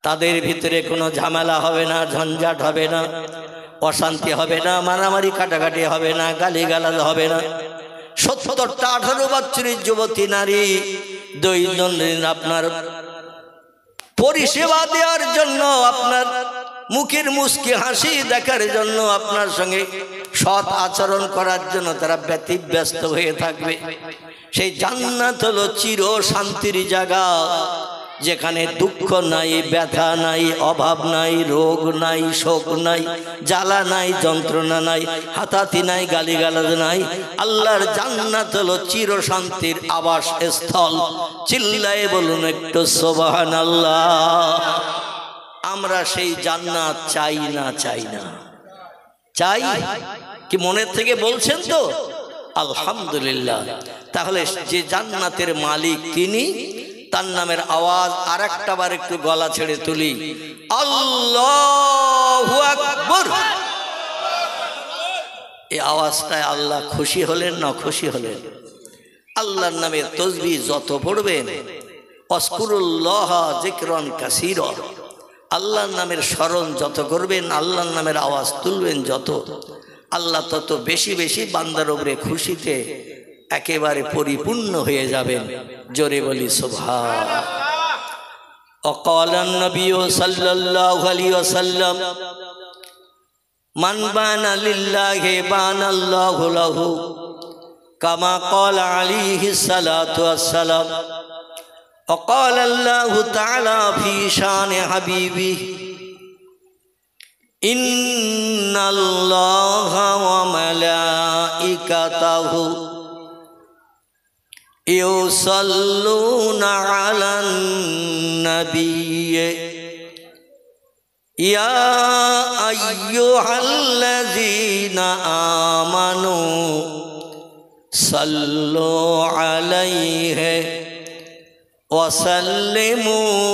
তাদের ভিতরে কোনো ঝামেলা হবে না, ঝঞ্ঝাট হবে না, অশান্তি হবে না, মারামারি কাটাকাটি হবে না, গালিগালাজ হবে না। ৭০টা ১৮ বছরের যুবতী নারী দৈনন্দিন আপনার পরিষেবা দেওয়ার জন্য, আপনার মুখের মুস্কি হাসি দেখার জন্য, আপনার সঙ্গে সৎ আচরণ করার জন্য তারা ব্যতিব্যস্ত হয়ে থাকবে। সেই জান্নাত হলো চির শান্তির জায়গা, যেখানে দুঃখ নাই, ব্যথা নাই, অভাব নাই, রোগ নাই, শোক নাই, জ্বালা নাই, যন্ত্রণা নাই, হাতাহাতি নাই, গালিগালাজ নাই। আল্লাহর জান্নাত হলো চির শান্তির আবাস স্থল। চিল্লায়ে বলুন একটু সুবহানাল্লাহ। আমরা সেই জান্নাত চাই না? চাই না? চাই কি? মনের থেকে বলছেন তো? আলহামদুলিল্লাহ। তাহলে যে জান্নাতের মালিক তিনি, তার নামের আওয়াজ আর একটা বার একটু গলা ছেড়ে তুলি, আল্লাহু আকবার। এই আওয়াজটায় আল্লাহ খুশি হলেন না খুশি হলেন? আল্লাহর নামের তাসবিহ যত পড়বেন, আযকুরুল্লাহ যিকরান কাসীরা, আল্লাহর নামের স্মরণ যত করবেন, আল্লাহর নামের আওয়াজ তুলবেন যত, আল্লাহ তত বেশি বেশি বান্দার উপরে খুশিতে একেবারে পরিপূর্ণ হয়ে যাবেন। জোরে বলি সুবহান। ওয়াকালান নবী সাল্লাল্লাহু আলাইহি ওয়াসাল্লাম, মান বানা লিল্লাহি বানাল্লাহু লাহু, কামা ক্বালা আলাইহিস সালাতু ওয়াসসালাম। وقال الله تعالى في شان حبيبه إن الله وملائكته يصلون على النبي يا أيها الذين آمنوا صلوا عليه وسلموا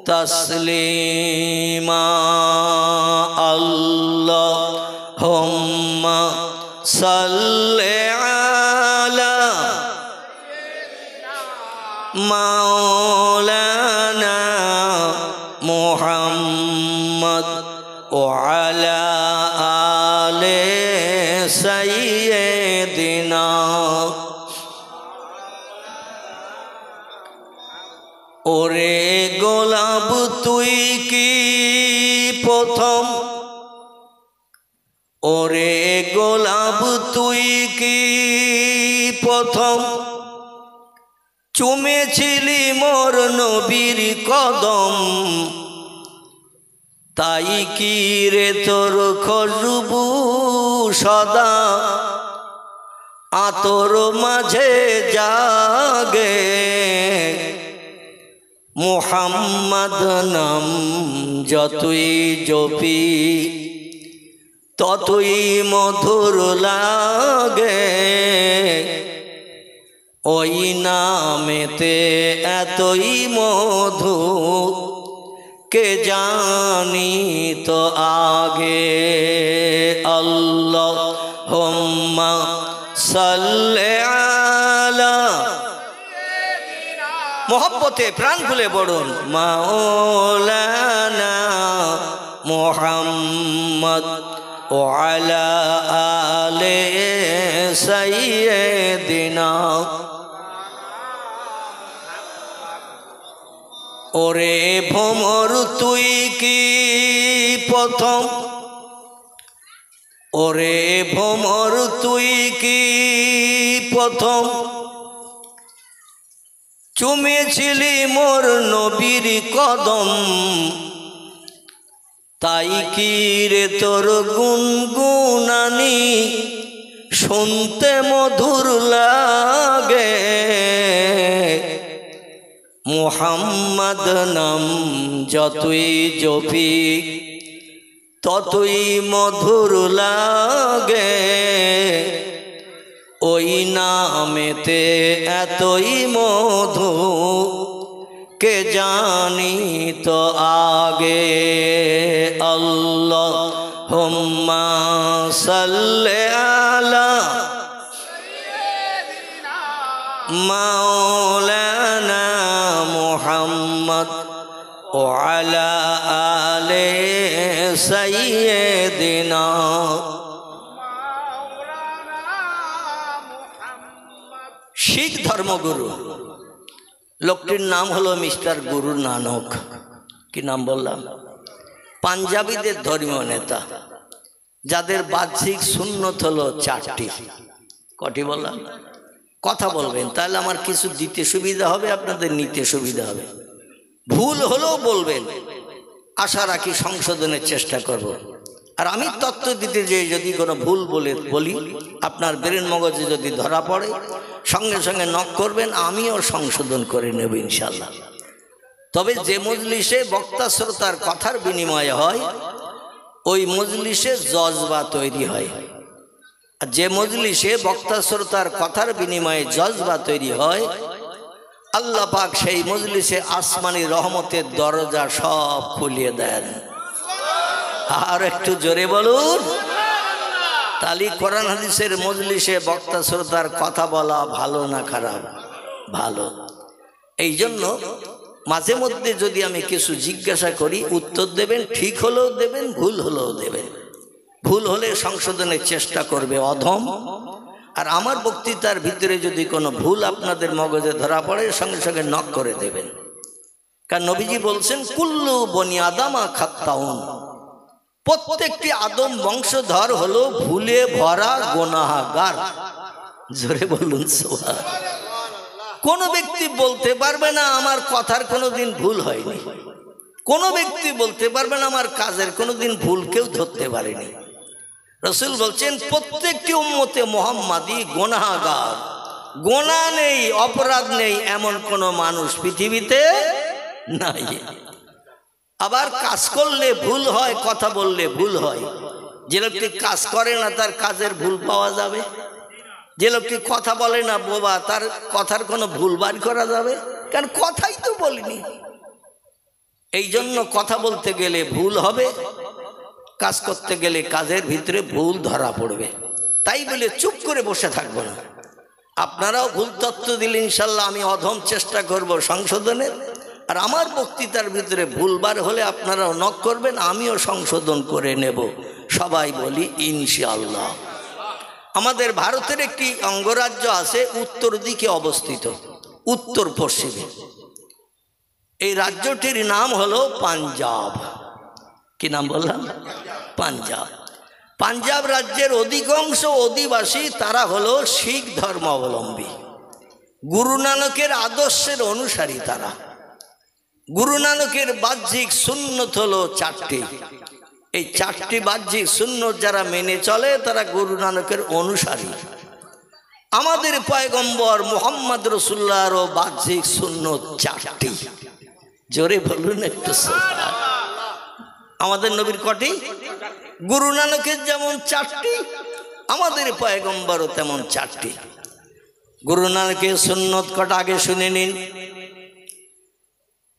تسليما اللهم صل على مولانا محمد وعلى آل سيدنا। ওরে গোলাপ তুই কি প্রথম, ওরে গোলাপ তুই কি প্রথম চুমেছিলি মোর নবীর কদম, তাই কি রে তোর খুশবু সদা আতর মাঝে জাগে। মুহাম্মদ নাম যতই জপি ততই মধুর লাগে, ওই নামেতে এতই মধু কে জানি তো আগে। আল্লাহুম্মা সাল্লি আলা, মোহব্বতে প্রাণ খুলে পড়ুন, মাওলানা মুহাম্মদ ওয়া আলা আলি সাইয়্যিদিনা। ওরে ভ্রমর তুই কি প্রথম, ওরে ভ্রমর তুই কি প্রথম চুমেছিলি মোর নবীর কদম, তাই কি রে তোর গুনগুনানি শুনতে মধুর লাগে। মুহাম্মদ নাম যতই জপি ততই মধুর লাগে, ওই নামেতে এতই মধু কে জানি তো আগে। আল্লাহুম্মা সাল্লি আলা মাওলানা মুহাম্মদ وعلى آل سيدنا। শিখ ধর্মগুরু, লোকটির নাম হলো মিস্টার গুরু নানক। কি নাম বললাম? পাঞ্জাবিদের ধর্মীয় নেতা, যাদের বাহ্যিক সুন্নত হলো 4টি। কটি বললাম? কথা বলবেন, তাহলে আমার কিছু দিতে সুবিধা হবে, আপনাদের নিতে সুবিধা হবে। ভুল হলেও বলবেন, আশা রাখি সংশোধনের চেষ্টা করব। আর আমি তত্ত্ব দিতে যে যদি কোনো ভুল বলি, আপনার ব্রেন মগজে যদি ধরা পড়ে, সঙ্গে সঙ্গে নক করবেন, আমিও সংশোধন করে নেব ইনশাল্লাহ। তবে যে মজলিসে বক্তা শ্রোতার কথার বিনিময় হয়, ওই মজলিসে জজবা তৈরি হয়। আর যে মজলিসে বক্তা শ্রোতার কথার বিনিময়ে জজবা তৈরি হয়, আল্লাহ পাক সেই মজলিসে আসমানি রহমতের দরজা সব খুলিয়ে দেন। আর একটু জোরে বলুন। তালি কোরআন হাদিসের মজলিসে বক্তা শ্রোতার কথা বলা ভালো না খারাপ? ভালো। এই জন্য মাঝে মধ্যে যদি আমি কিছু জিজ্ঞাসা করি, উত্তর দেবেন, ঠিক হলেও দেবেন, ভুল হলেও দেবেন। ভুল হলে সংশোধনের চেষ্টা করবে অধম। আর আমার বক্তৃতার ভিতরে যদি কোনো ভুল আপনাদের মগজে ধরা পড়ে, সঙ্গে সঙ্গে নক করে দেবেন। কারণ নবীজি বলছেন, কুল্লু বনি আদামা খাত্তাউন, প্রত্যেকটি আদম বংশধর হলো ভুলে ভরা গুনাহগার। জোরে বলুন সুবহানাল্লাহ। কোন ব্যক্তি বলতে পারবে না আমার কথার কোনোদিন ভুল হয়নি, কোন ব্যক্তি বলতে পারবে না আমার কাজের কোনোদিন ভুল কেউ ধরতে পারেনি। রাসূল বলছেন, প্রত্যেকটি উম্মতে মুহাম্মাদি গুনাহগার, গুনাহ নেই, অপরাধ নেই এমন কোন মানুষ পৃথিবীতে নাই। আবার কাজ করলে ভুল হয়, কথা বললে ভুল হয়। যে লোকটি কাজ করে না তার কাজের ভুল পাওয়া যাবে? যে লোকটি কথা বলে না বোবা, তার কথার কোনো ভুল বার করা যাবে? কারণ কথাই তো বলিনি। এই জন্য কথা বলতে গেলে ভুল হবে, কাজ করতে গেলে কাজের ভিতরে ভুল ধরা পড়বে। তাই বলে চুপ করে বসে থাকবো না। আপনারাও ভুল তথ্য দিলে ইনশাল্লাহ আমি অধম চেষ্টা করব সংশোধনের। আর আমার বক্তৃতার ভিতরে ভুলবার হলে আপনারাও নক করবেন, আমিও সংশোধন করে নেব। সবাই বলি ইনশাআল্লাহ। আমাদের ভারতের একটি অঙ্গরাজ্য আছে, উত্তর দিকে অবস্থিত, উত্তর পশ্চিমে। এই রাজ্যটির নাম হলো পাঞ্জাব। কি নাম বললাম? পাঞ্জাব। পাঞ্জাব রাজ্যের অধিকাংশ অধিবাসী তারা হলো শিখ ধর্মাবলম্বী, গুরু নানকের আদর্শের অনুসারী তারা। গুরু নানকের বাহ্যিক সুন্নত হলো 4টি। এই 4টি বাহ্যিক সুন্নত যারা মেনে চলে তারা গুরু নানকের অনুসারী। আমাদের পয়গম্বর মুহাম্মদ রাসূলুল্লাহরও বাহ্যিক সুন্নত 4টি। জোরে বলুন একটু সুবহানাল্লাহ। আমাদের নবীর কটি? গুরু নানকের যেমন 4টি, আমাদের পয়গম্বরও তেমন 4টি। গুরু নানকের সুন্নত কটা আগে শুনে নিন।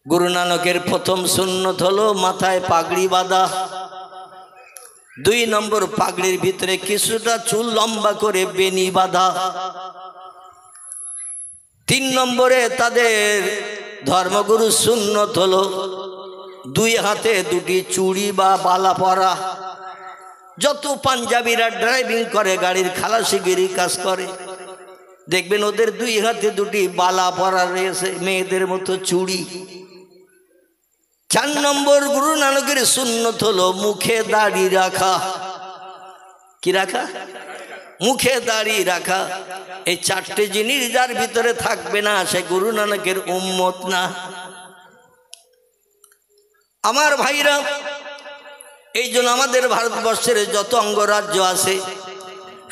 গুরু নানকের প্রথম সুন্নত হলো মাথায় পাগড়ি বাঁধা। 2 নম্বর, পাগড়ির ভিতরে কিছুটা চুল লম্বা করে বেনি বাঁধা। 3 নম্বরে তাদের ধর্মগুরু সুন্নত হলো 2 হাতে 2টি চুড়ি বা বালা পরা। যত পাঞ্জাবিরা ড্রাইভিং করে, গাড়ির খালাসিগিরি কাজ করে, দেখবেন ওদের 2 হাতে 2টি বালা পরা রয়েছে, মেয়েদের মতো চুড়ি। 4 নম্বর গুরু নানকের সুন্নত হলো মুখে দাড়ি রাখা। কি রাখা? মুখে দাড়ি রাখা। এই 4টে জিনিস যার ভিতরে থাকবে না সে গুরু নানকের উম্মত না। আমার ভাইরা, এই জন্য আমাদের ভারতবর্ষের যত অঙ্গরাজ্য আছে,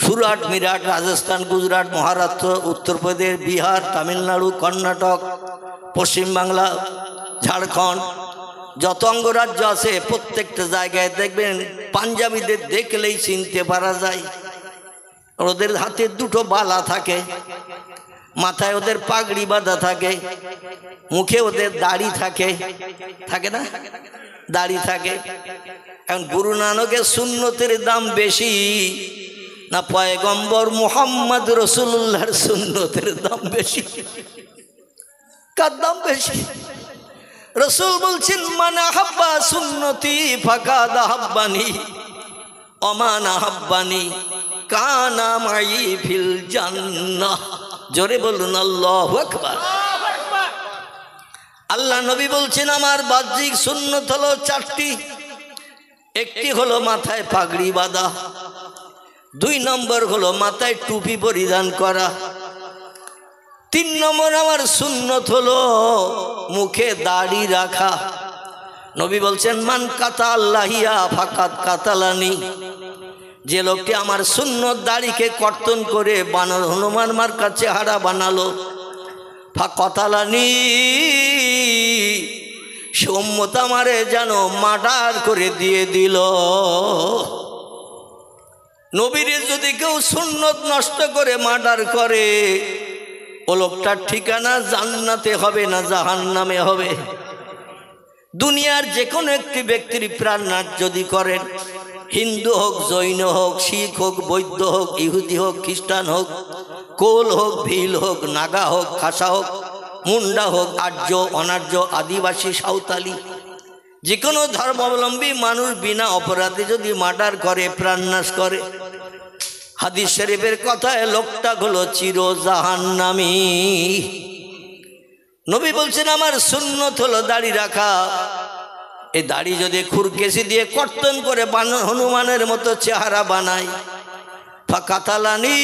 সুরাট, মিরাট, রাজস্থান, গুজরাট, মহারাষ্ট্র, উত্তরপ্রদেশ, বিহার, তামিলনাড়ু, কর্ণাটক, পশ্চিমবাংলা, ঝাড়খণ্ড, যত অঙ্গরাজ্য আছে প্রত্যেকটা জায়গায় দেখবেন পাঞ্জাবিদের দেখলেই চিনতে পারা যায়। ওদের হাতে 2টো বালা থাকে, মাথায় ওদের পাগড়ি বাঁধা থাকে, মুখে ওদের দাড়ি থাকে, থাকে না? দাড়ি থাকে। এখন গুরু নানকের সুন্নতের দাম বেশি না পয়গম্বর মুহাম্মদ রাসূলুল্লাহর সুন্নতের দাম বেশি? কার দাম বেশি? রাসূল বলছেন মান আহাব্বা সুন্নতি ফাকাদ আহাব্বানি ওয়া মান আহাব্বানি কানা মাই ফিল জান্নাহ। জোরে বলুন আল্লাহু আকবার। আল্লাহ নবী বলছেন আমার বাহ্যিক সুন্নত হলো চারটি। একটি হলো মাথায় পাগড়ি বাঁধা, 2 নম্বর হলো মাথায় টুপি পরিধান করা, 3 নম্বর আমার সুন্নত হলো মুখে দাড়ি রাখা। নবী বলছেন মান কাতা আল্লাহিয়া ফাকাত কাতালানি, যে লোকটি আমার সুন্নত দাড়িকে কর্তন করে বানর হনুমান মার্কা চেহারা বানালো, ফাকাতালানি, সে উম্মত আমারে যেন মার্ডার করে দিয়ে দিল। নবীর যদি কেউ সুন্নত নষ্ট করে মার্ডার করে, ও লোকটার ঠিকানা জান্নাতে হবে না জাহান্নামে হবে। দুনিয়ার যে কোনো একটি ব্যক্তির প্রাণনাশ যদি করেন, হিন্দু হোক, জৈন হোক, শিখ হোক, বৌদ্ধ হোক, ইহুদি হোক, খ্রিস্টান হোক, কোল হোক, ভিল হোক, নাগা হোক, খাসা হোক, মুন্ডা হোক, আর্য, অনার্য, আদিবাসী, সাঁওতালি, যে কোনো ধর্মাবলম্বী মানুষ বিনা অপরাধে যদি মার্ডার করে, প্রাণনাশ করে, হাদিস শরীফের কথায় লোকটা হলো চির জাহান্নামী। নবী বলছেন আমার সুন্নত হলো দাড়ি রাখা। এই দাড়ি যদি খুরকেসি দিয়ে কর্তন করে হনুমানের মতো চেহারা বানাই, ফাকাতালানি,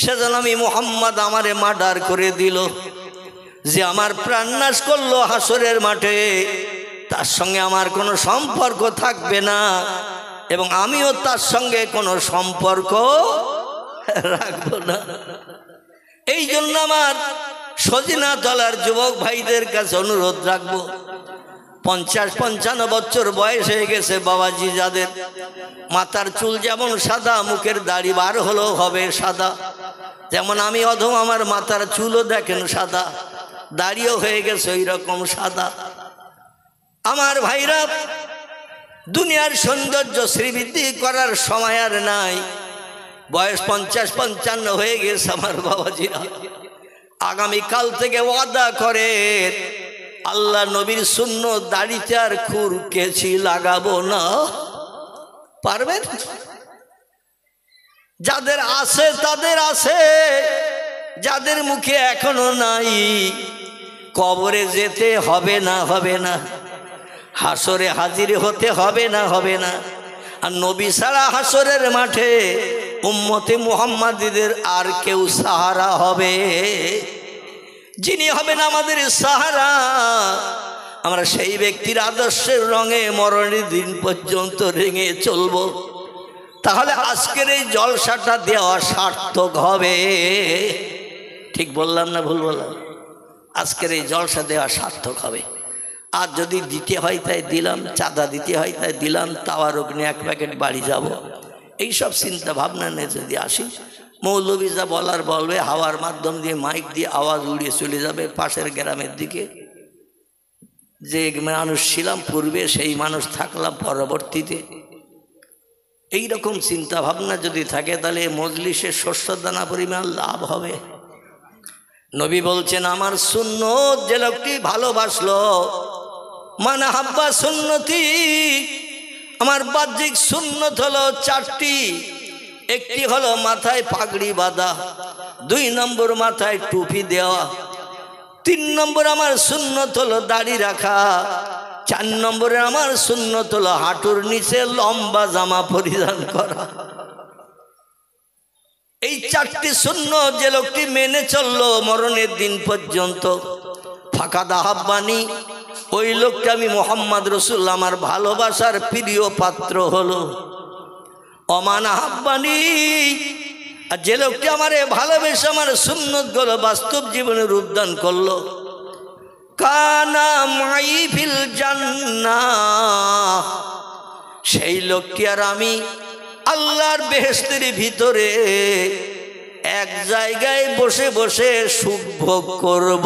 সেজন্য আমি মুহাম্মদ আমারে মার্ডার করে দিল। যে আমার প্রাণনাশ করলো হাসরের মাঠে, তার সঙ্গে আমার কোনো সম্পর্ক থাকবে না এবং আমিও তার সঙ্গে কোনো সম্পর্ক রাখবো না। এই জন্য আমার সজিনা তলার যুবক ভাইদের কাছে অনুরোধ রাখবো, 50-55 বছর বয়স হয়ে গেছে বাবাজি, যাদের মাথার চুল যেমন সাদা, মুখের দাড়ি বার হলেও হবে সাদা, যেমন আমি অধম আমার মাথার চুলও দেখেন সাদা, দাড়িও হয়ে গেছে ওই রকম সাদা। আমার ভাইরা, দুনিয়ার সৌন্দর্য শ্রীবৃদ্ধি করার সময় আর নাই। বয়স 50-55 হয়ে গেছে আমার বাবাজিরা, আগামীকাল থেকে ওয়াদা করে আল্লাহ নবীর সুন্নত দাড়িতে আর খুরকেছি লাগাবো না। পারবেন? যাদের আছে তাদের আছে, যাদের মুখে এখনো নাই, কবরে যেতে হবে না, হবে না, হাসরে হাজির হতে হবে না, হবে না। আর নবী ছাড়া হাসরের মাঠে উম্মতে মুহাম্মাদীদের আর কেউ সাহারা হবে? যিনি হবেন আমাদের সাহারা, আমরা সেই ব্যক্তির আদর্শের রঙে মরণের দিন পর্যন্ত রেঙে চলব। তাহলে আজকের এই জলসাটা দেওয়া সার্থক হবে। ঠিক বললাম না ভুল বললাম? আজকের এই জলসা দেওয়া সার্থক হবে। আর যদি দিতে হয় তাই দিলাম, চাঁদা দিতে হয় তাই দিলাম, তাওয়ার অগ্নি 1 প্যাকেট বাড়ি যাব, এইসব চিন্তা ভাবনা নিয়ে যদি আসি, মৌলবী যা বলার বলবে, হাওয়ার মাধ্যম দিয়ে মাইক দিয়ে আওয়াজ উড়িয়ে চলে যাবে পাশের গ্রামের দিকে। যে মানুষ ছিলাম পূর্বে, সেই মানুষ থাকলাম পরবর্তীতে। এই রকম চিন্তা ভাবনা যদি থাকে, তাহলে মজলিসের শস্য দানা পরিমাণ লাভ হবে। নবী বলছেন আমার সুন্নত যে লোকটি ভালোবাসলো, মান আহাব্বা সুন্নতি, আমার বাহ্যিক সুন্নত হলো 4টি। একটি হলো মাথায় পাগড়ি বাঁধা, 2 নম্বর মাথায় টুপি দেওয়া, 3 নম্বর আমার সুন্নত হলো দাড়ি রাখা, 4 নম্বরে আমার সুন্নত হলো হাঁটুর নিচে লম্বা জামা পরিধান করা। এই 4টি সুন্নত যে লোকটি মেনে চললো মরণের দিন পর্যন্ত, ফাকাদ আহাব্বানি, ওই লোকটা আমি মুহাম্মদ রাসূলুল্লাহ আমার ভালোবাসার প্রিয় পাত্র হলো। ওমান আহাব্বানি, আর যে লোকটি আমারে ভালোবেসে আমার সুন্নতগুলো বাস্তব জীবনে রূপদান করলো, কানা মাই ফিল জান্নাহ, সেই লোকটি আর আমি আল্লাহর বেহেশতের ভিতরে এক জায়গায় বসে বসে সুখ ভোগ করব।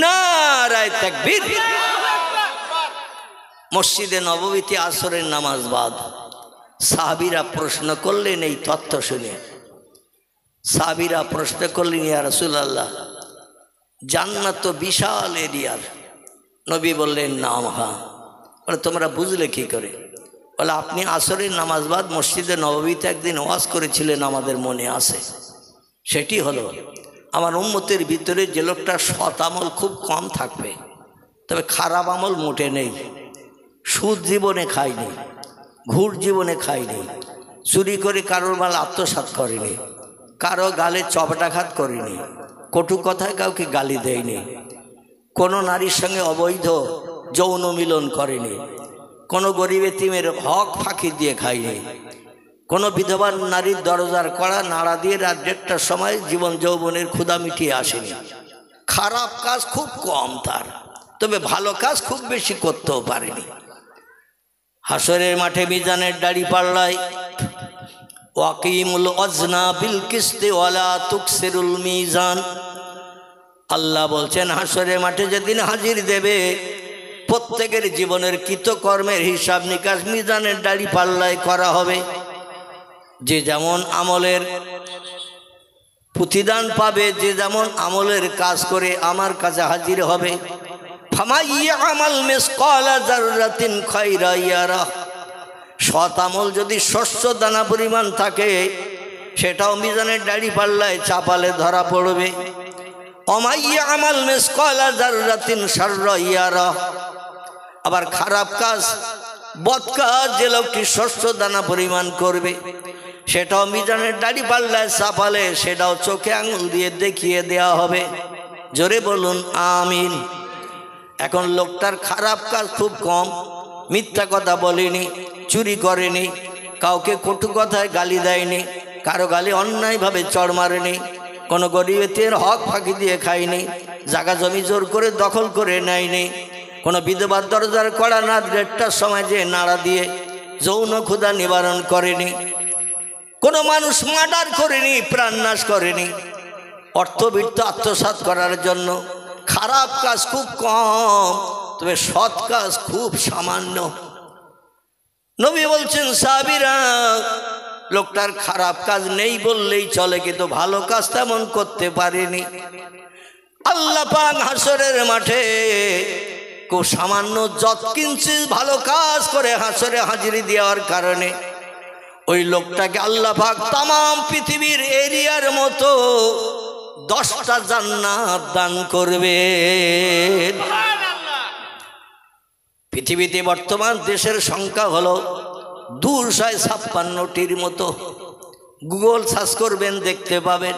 নারায়ে তাকবীর। মসজিদে নববীতে আসরের নামাজ বাদ সাহাবীরা প্রশ্ন করলেন এই তথ্য শুনে। সাহাবীরা প্রশ্ন করলেন, ইয়া রাসূলুল্লাহ, জান্নাত তো বিশাল এরিয়ার। নবী বললেন নাম, হ্যাঁ। বলে তোমরা বুঝলে কি করে? বলে আপনি আসরের নামাজ বাদ মসজিদে নববীতে একদিন ওয়াজ করেছিলেন, আমাদের মনে আছে। সেটি হলো আমার উম্মতের ভিতরে যে লোকটা সৎ আমল খুব কম থাকবে, তবে খারাপ আমল মোটে নেই। সুদ জীবনে খায়নি, ঘুষ জীবনে খায়নি, চুরি করে কারোর মাল আত্মসাৎ করেনি, কারো গালে চপটাঘাত করেনি, কটু কথায় কাউকে গালি দেয়নি, কোনো নারীর সঙ্গে অবৈধ যৌন মিলন করেনি, কোনো গরিব এতিমের হক ফাঁকি দিয়ে খায়নি, কোনো বিধবা নারীর দরজার কড়া নাড়া দিয়ে রাত 1:30টার সময় জীবন যৌবনের ক্ষুধা মিটিয়ে আসেনি। খারাপ কাজ খুব কম তার, তবে ভালো কাজ খুব বেশি করতেও পারেনি। হাসরের মাঠে মিজানের দাড়ি পাল্লায় ওয়াকিমুল ওয়াজনা বিল কিসতি ওয়ালা তুকসিরুল মিজান। আল্লাহ বলছেন হাসরের মাঠে যেদিন হাজির দেবে, প্রত্যেকের জীবনের কৃতকর্মের হিসাব নিকাশ মিজানের দাড়ি পাল্লায় করা হবে। যে যেমন আমলের প্রতিদান পাবে, যে যেমন আমলের কাজ করে আমার কাছে হাজির হবে। সৎ আমল যদি শস্য দানা পরিমাণ থাকে, সেটাও মিজানের দাড়ি পাল্লায় চাপালে ধরা পড়বে। আবার খারাপ কাজ, বদ কাজ, যে লোকটি শস্য দানা পরিমাণ করবে, সেটাও মিজানের দাড়ি পাল্লায় চাপালে সেটাও চোখে আঙুল দিয়ে দেখিয়ে দেওয়া হবে। জোরে বলুন আমিন। এখন লোকটার খারাপ কাজ খুব কম, মিথ্যা কথা বলেনি, চুরি করেনি, কাউকে কটু কথায় গালি দেয়নি, কারো গালি অন্যায়ভাবে চড় মারেনি, কোনো গরিবের হক ফাঁকি দিয়ে খায়নি, জায়গা জমি জোর করে দখল করে নেয়নি, কোনো বিধবার দরজার কড়া রাত 1:30টার সময় যে নাড়া দিয়ে যৌন ক্ষুধা নিবারণ করেনি, কোনো মানুষ মার্ডার করেনি, প্রাণনাশ করেনি, অর্থবিত্ত আত্মসাৎ করার জন্য। খারাপ কাজ খুব কম, তবে সৎ কাজ খুব সামান্য। নবী বলছেন সাহাবীরা, লোকটার খারাপ কাজ নেই বললেই চলে, কিন্তু ভালো কাজ তেমন করতে পারেনি। আল্লাহ পাক হাসরের মাঠে খুব সামান্য যৎকিঞ্চিৎ ভালো কাজ করে হাসরে হাজিরি দেওয়ার কারণে ওই লোকটাকে আল্লাহ পাক তামাম পৃথিবীর এরিয়ার মতো 10টা জান্নাত দান করবে। পৃথিবীতে বর্তমান দেশের সংখ্যা হলো 256টির মতো। গুগল সার্চ করবেন, দেখতে পাবেন।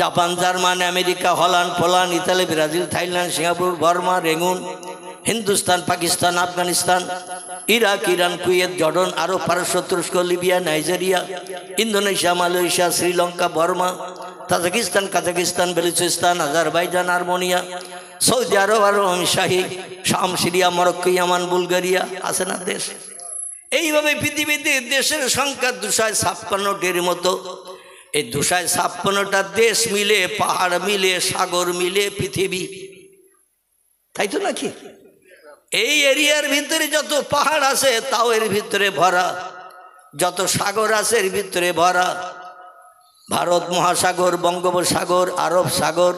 Japan, German, America, Holland, Poland, Italy, Brazil, Thailand, Singapore, Burma, Rangoon, Hindustan, Pakistan, Afghanistan, Iraq, Iran, Kuwait, Jordan, Arab, পারস্য, তুরস্ক, Libya, Nigeria, Indonesia, Malaysia, Sri Lanka, Burma, Tajikistan, Kazakhstan, Balochistan, Azerbaijan, Armenia, Saudi Arab, শাহী, শাম, সিরিয়া, মরক্কো, ইয়ামান, Bulgaria, আছে না দেশ। এইভাবে পৃথিবীতে দেশের সংখ্যা 256টির মতো। এই 256টা দেশ মিলে, পাহাড় মিলে, সাগর মিলে পৃথিবী, তাই তো নাকি? এই এরিয়ার ভিতরে যত পাহাড় আছে তাও এর ভিতরে ভরা, যত সাগর আছে এর ভিতরে ভরা। ভারত মহাসাগর, বঙ্গোপসাগর, আরব সাগর,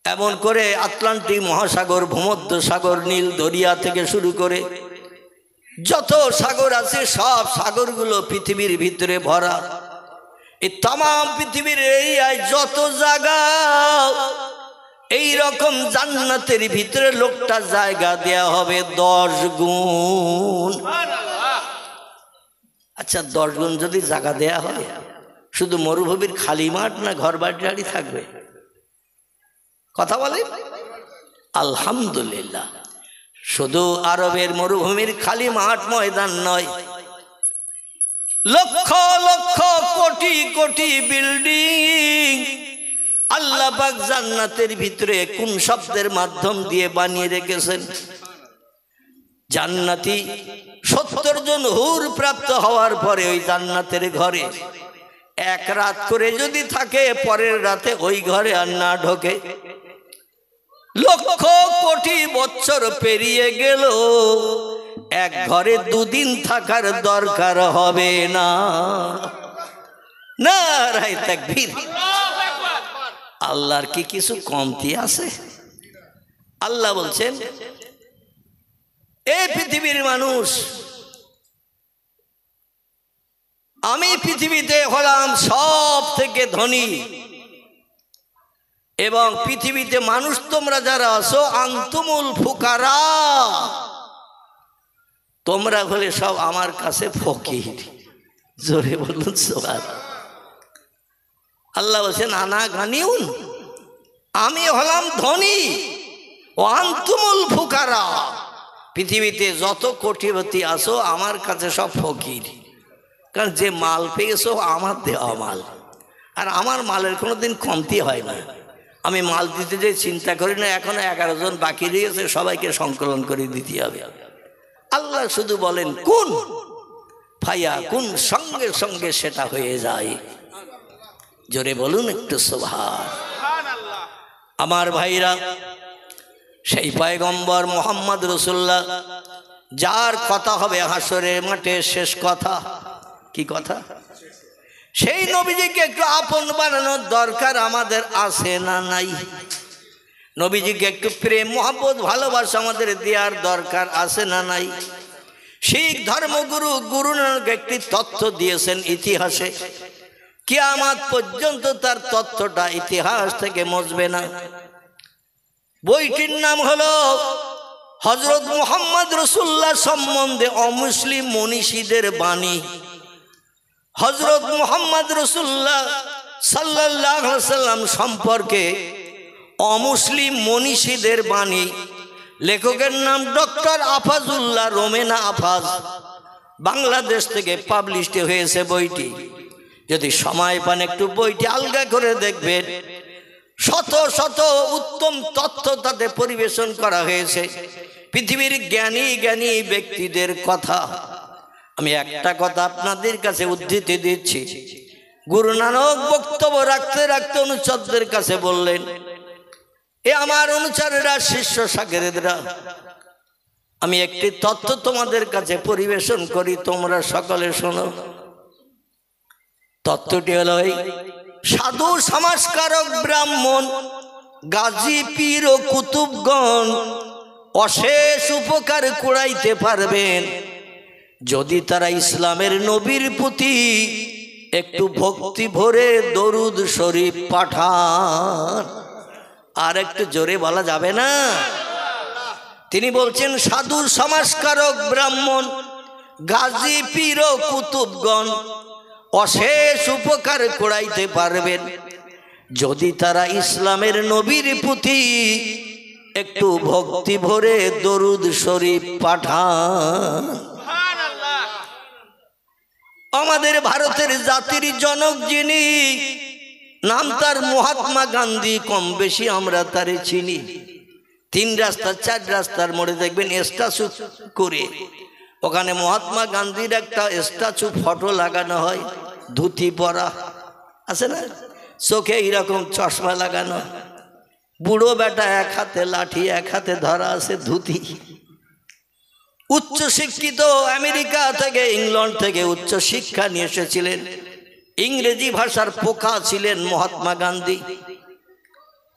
এমন করে আটলান্টিক মহাসাগর, ভূমধ্য সাগর, নীল দরিয়া থেকে শুরু করে যত সাগর আছে সব সাগরগুলো পৃথিবীর ভিতরে ভরা। এই তামাম পৃথিবীর এরিয়ায় যত জায়গা, এই রকম জান্নাতের ভিতরে লোকটা জায়গা দেয়া হবে 10 গুণ। আচ্ছা, 10 গুণ যদি জায়গা দেয়া হয়, শুধু মরুভূমির খালি মাঠ না ঘর বাড়ি থাকবে? কথা বলে আলহামদুলিল্লাহ। শুধু আরবের মরুভূমির খালি মাঠ ময়দান নয়, লক্ষ লক্ষ কোটি কোটি বিল্ডিং আল্লাহ পাক জান্নাতের ভিতরে কোন শব্দের মাধ্যম দিয়ে বানিয়ে রেখেছেন। জান্নাতি 70 জন হুর প্রাপ্ত হওয়ার পরে ওই জান্নাতের ঘরে 1 রাত করে যদি থাকে, পরের রাতে ওই ঘরে আর না ঢোকে। লক্ষ কোটি বছর পেরিয়ে গেল, এক ঘরে 2 দিন থাকার দরকার হবে না। নারায়ে তাকবীর। আল্লাহর কি কিছু কমতি আছে? আল্লাহ বলছেন, এই পৃথিবীর মানুষ, আমি পৃথিবীতে হলাম সব থেকে ধনী, এবং পৃথিবীতে মানুষ তোমরা যারা আছো আনতুমুল ফুকারা, তোমরা হলে সব আমার কাছে ফকির। জোরে বলুন সুবহানাল্লাহ। আল্লাহ বলছেন আনা গানিউন, আমি হলাম ধনী, ও আনতুমুল ফুকারা, পৃথিবীতে যত কোটিপতি আছো আমার কাছে সব ফকির। কারণ যে মাল পেয়েছো আমার দেওয়া মাল, আর আমার মালের কোনোদিন কমতি হয় না। আমি মাল দিতে যে চিন্তা করি না, এখনো 11 জন বাকি রয়েছে, সবাইকে সংকলন করে দিতে হবে। আল্লাহ শুধু বলেন কোন ফায়া কোন, সঙ্গে সঙ্গে সেটা হয়ে যায়। জোরে বলুন একটু সুবহানাল্লাহ। আমার ভাইরা, সেই পয়গম্বর মুহাম্মদ রাসূলুল্লাহ, যার কথা হবে হাসরের মাঠে শেষ কথা, কি কথা? সেই নবীজিকে একটু আপন বানানোর দরকার আমাদের আছে না নাই? নবীজিকে একটু প্রেম মহব্বত ভালোবাসা আমাদের দেওয়ার দরকার আছে না নাই? শিখ ধর্মগুরু গুরু নানক একটি তথ্য দিয়েছেন ইতিহাসে, কিয়ামত পর্যন্ত তার তথ্যটা ইতিহাস থেকে মুছবে না। বইটির নাম হলো হযরত মুহাম্মদ রাসূলুল্লাহ সম্বন্ধে অমুসলিম মনীষীদের বাণী। হযরত মুহাম্মদ রাসূলুল্লাহ সাল্লাল্লাহু আলাইহি ওয়াসাল্লাম সম্পর্কে অমুসলিম মনীষীদের বাণী। লেখকের নাম ডক্টর আফাজুল্লাহ রোমেনা আফাজ, বাংলাদেশ থেকে পাবলিশড হয়েছে বইটি। যদি সময় পান একটু বইটি আলগা করে দেখবেন, শত শত উত্তম তথ্য তাতে পরিবেশন করা হয়েছে, পৃথিবীর জ্ঞানী জ্ঞানী ব্যক্তিদের কথা। আমি একটা কথা আপনাদের কাছে উদ্ধৃতি দিচ্ছি। গুরু নানক বক্তব্য রাখতে রাখতে অনুচরদের কাছে বললেন, এ আমার অনুচরেরা, শিষ্য শাগিরদেরা, আমি একটি তথ্য তোমাদের কাছে পরিবেশন করি, তোমরা সকলে শোনো। তথ্যটি হলো এই, সাধু সমাজকারক ব্রাহ্মণ গাজী পীর ও কুতুবগণ অশেষ উপকার কুড়াইতে পারবেন যদি তারা ইসলামের নবীর প্রতি একটু ভক্তি ভরে দরুদ শরীফ পাঠান। আর একটু জোরে বলা যাবে না? তিনি বলছেন সাধু সমাজকারক ব্রাহ্মণ গাজী পীর ও কুতুবগণ অশেষ উপকার কুড়াইতে পারবেন যদি তারা ইসলামের নবীর প্রতি একটু ভক্তি ভরে দরুদ শরীফ পাঠান। আমাদের ভারতের জাতির জনক যিনি, নাম তার মহাত্মা গান্ধী। কম বেশি আমরা তারে চিনি। 3 রাস্তা 4 রাস্তার মোড়ে দেখবেন স্ট্যাচু করে, ওখানে মহাত্মা গান্ধীর একটা স্ট্যাচু ফটো লাগানো হয়, ধুতি পরা আছে না, চোখে এরকম চশমা লাগানো, বুড়ো বেটা এক হাতে লাঠি এক হাতে ধরা আছে, ধুতি। উচ্চ শিক্ষিত, আমেরিকা থেকে ইংল্যান্ড থেকে উচ্চ শিক্ষা নিয়ে এসেছিলেন, ইংরেজি ভাষার পোকা ছিলেন মহাত্মা গান্ধী।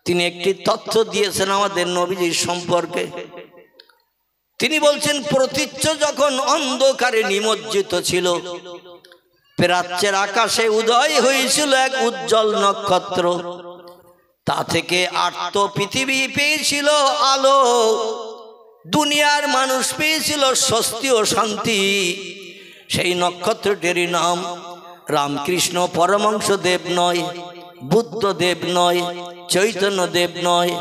তিনি একটি তথ্য দিয়েছেন আমাদের নবীজির সম্পর্কে। তিনি বলছেন প্রতীচ্য যখন অন্ধকারে নিমজ্জিত ছিল, প্রাচ্যের আকাশে উদয় হয়েছিল এক উজ্জ্বল নক্ষত্র, তা থেকে আর্ত পৃথিবী পেয়েছিল আলো, দুনিয়ার মানুষ পেয়েছিল স্বস্তি ও শান্তি। সেই নক্ষত্রটির নাম রামকৃষ্ণ পরমহংসদেব নয়, বুদ্ধদেব নয়, চৈতন্যদেব নয়,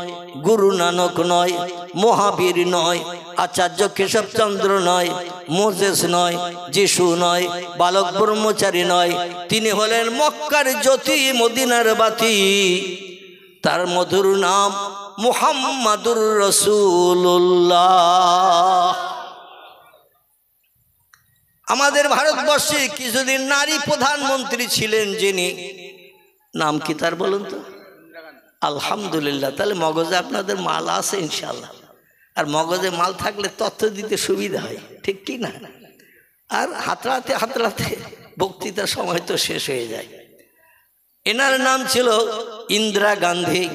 গুরু নানক নয়, মহাবীর নয়, আচার্য কেশবচন্দ্র নয়, মোজেস নয়, যিশু নয়, বালক ব্রহ্মচারী নয়। তিনি হলেন মক্কার জ্যোতি, মদিনার বাতি। তার মধুর নাম মুহাম্মাদুর রাসূলুল্লাহ। আমাদের ভারতবর্ষে কিছুদিন নারী প্রধানমন্ত্রী ছিলেন যিনি, নাম কি তার বলুন তো? আলহামদুলিল্লাহ। তাহলে মগজে আপনাদের মাল আছে ইনশাল্লাহ। আর মগজে মাল থাকলে তথ্য দিতে সুবিধা হয়, ঠিক কি না? আর হাতড়াতে হাতড়াতে বক্তৃতার সময় তো শেষ হয়ে যায়। এনার নাম ছিল ইন্দিরা গান্ধী।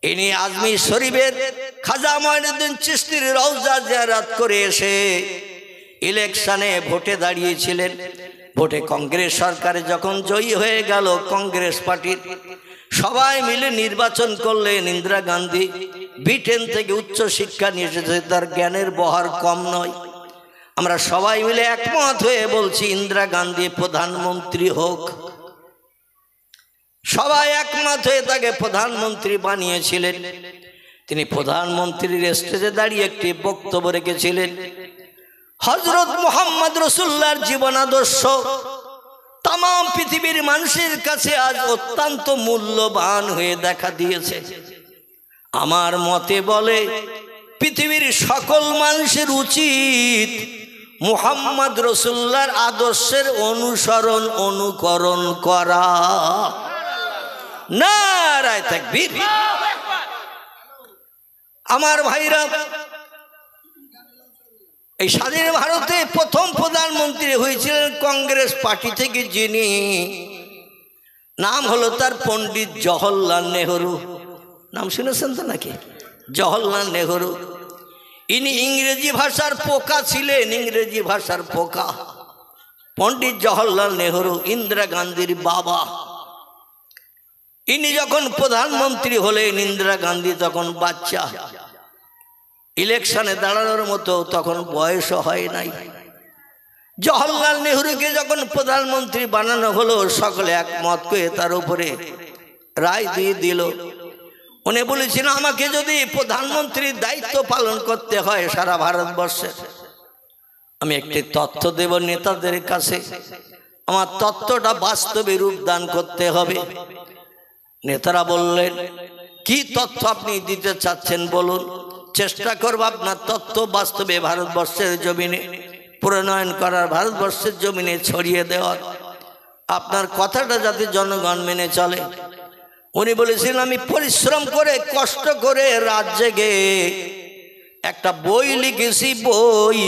ইনি আজমির শরীফের খাজা মঈনুদ্দিন চিশতির রওজা জিয়ারত করে এসে ইলেকশনে ভোটে দাঁড়িয়েছিলেন। ভোটে কংগ্রেস সরকারে যখন জয়ী হয়ে গেল, কংগ্রেস পার্টির সবাই মিলে নির্বাচন করলেন ইন্দিরা গান্ধী। ব্রিটেন থেকে উচ্চ শিক্ষা নিয়ে এসেছে, তার জ্ঞানের বহার কম নয়। আমরা সবাই মিলে একমত হয়ে বলছি ইন্দিরা গান্ধী প্রধানমন্ত্রী হোক। সবাই একমত হয়ে তাকে প্রধানমন্ত্রী বানিয়েছিলেন। তিনি প্রধানমন্ত্রীর স্টেজে দাঁড়িয়ে একটি বক্তব্য রেখেছিলেন। হযরত মুহাম্মদ রাসূলুল্লাহর জীবন আদর্শ তাম পৃথিবীর মানুষের কাছে আজ অত্যন্ত মূল্যবান হয়ে দেখা দিয়েছে। আমার মতে বলে পৃথিবীর সকল মানুষের উচিত মুহাম্মদ রাসূলুল্লাহর আদর্শের অনুসরণ অনুকরণ করা। নারায়ে তাকবীর। আমার ভাইরা, এই স্বাধীন ভারতে প্রথম প্রধানমন্ত্রী হয়েছিলেন কংগ্রেস পার্টি থেকে, যিনি নাম হলো তার পণ্ডিত জওহরলাল নেহরু। নাম শুনেছেন তো নাকি? জওহরলাল নেহরু। ইনি ইংরেজি ভাষার পোকা ছিলেন, ইংরেজি ভাষার পোকা। পণ্ডিত জওহরলাল নেহরু ইন্দিরা গান্ধীর বাবা। ইনি যখন প্রধানমন্ত্রী হলেন, ইন্দিরা গান্ধী তখন বাচ্চা, ইলেকশনে দাঁড়ানোর মতো তখন বয়সও হয় নাই। জওহরলাল নেহরুকে যখন প্রধানমন্ত্রী বানানো হলো, সকলে একমত করে তার উপরে রায় দিয়ে দিল। উনি বলেছেন, আমাকে যদি প্রধানমন্ত্রীর দায়িত্ব পালন করতে হয় সারা ভারতবর্ষে, আমি একটি তথ্য দেব নেতাদের কাছে, আমার তত্ত্বটা বাস্তবে রূপ দান করতে হবে। নেতারা বললেন, কি তথ্য আপনি দিতে চাচ্ছেন বলুন, চেষ্টা করব আপনার তত্ত্ব বাস্তবে ভারতবর্ষের জমিনে প্রণয়ন করার, ভারতবর্ষের জমিনে ছড়িয়ে দেওয়ার, আপনার কথাটা যাতে জনগণ মেনে চলে। উনি বলেছিলেন, আমি পরিশ্রম করে কষ্ট করে রাত জেগে একটা বই লিখেছি, বই,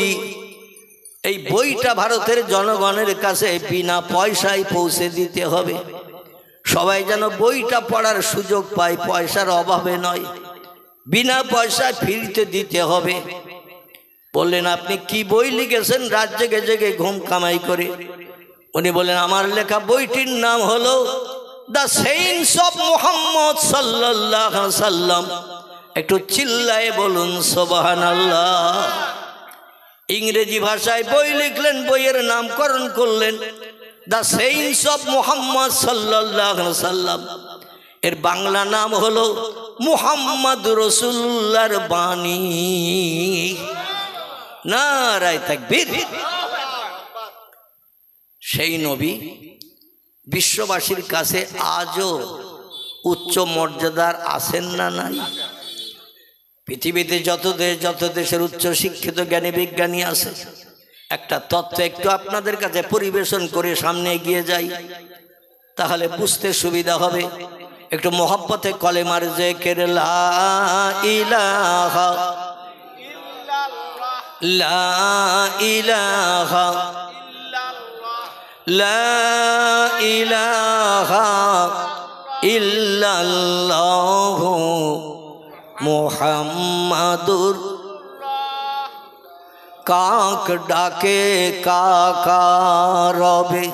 এই বইটা ভারতের জনগণের কাছে বিনা পয়সায় পৌঁছে দিতে হবে। সবাই যেন বইটা পড়ার সুযোগ পায়, পয়সার অভাবে নয়, বিনা পয়সায় ফ্রিতে দিতে হবে। বললেন, আপনি কি বই লিখেছেন রাত জেগে জেগে ঘুম কামাই করে? উনি বললেন, আমার লেখা বইটির নাম হলো দ্য সেইন্স অফ মুহাম্মদ সাল্লাল্লাহু আলাইহি সাল্লাম। একটু চিল্লায়ে বলুন সুবহানাল্লাহ। ইংরেজি ভাষায় বই লিখলেন, বইয়ের নামকরণ করলেন দ্য সেইন্স অফ মুহাম্মদ সাল্লাল্লাহু আলাইহি সাল্লাম। এর বাংলা নাম হলো মুহাম্মদ রাসূলুল্লাহর বাণী। নারায়ে তাকবীর। সেই নবী বিশ্ববাসীর কাছে আজও উচ্চ মর্যাদার আছেন না নাই? পৃথিবীতে যত দেশের উচ্চ শিক্ষিত জ্ঞানী বিজ্ঞানী আছে, একটা তথ্য একটু আপনাদের কাছে পরিবেশন করে সামনে এগিয়ে যাই, তাহলে বুঝতে সুবিধা হবে। একটু মোহাব্বতে কলেমার জিকির, লা ইলাহা লা ইলাহা লা ইলাহা ইল্লাল্লাহু মুহাম্মাদুর। কাক ডাকে কাকা রবে,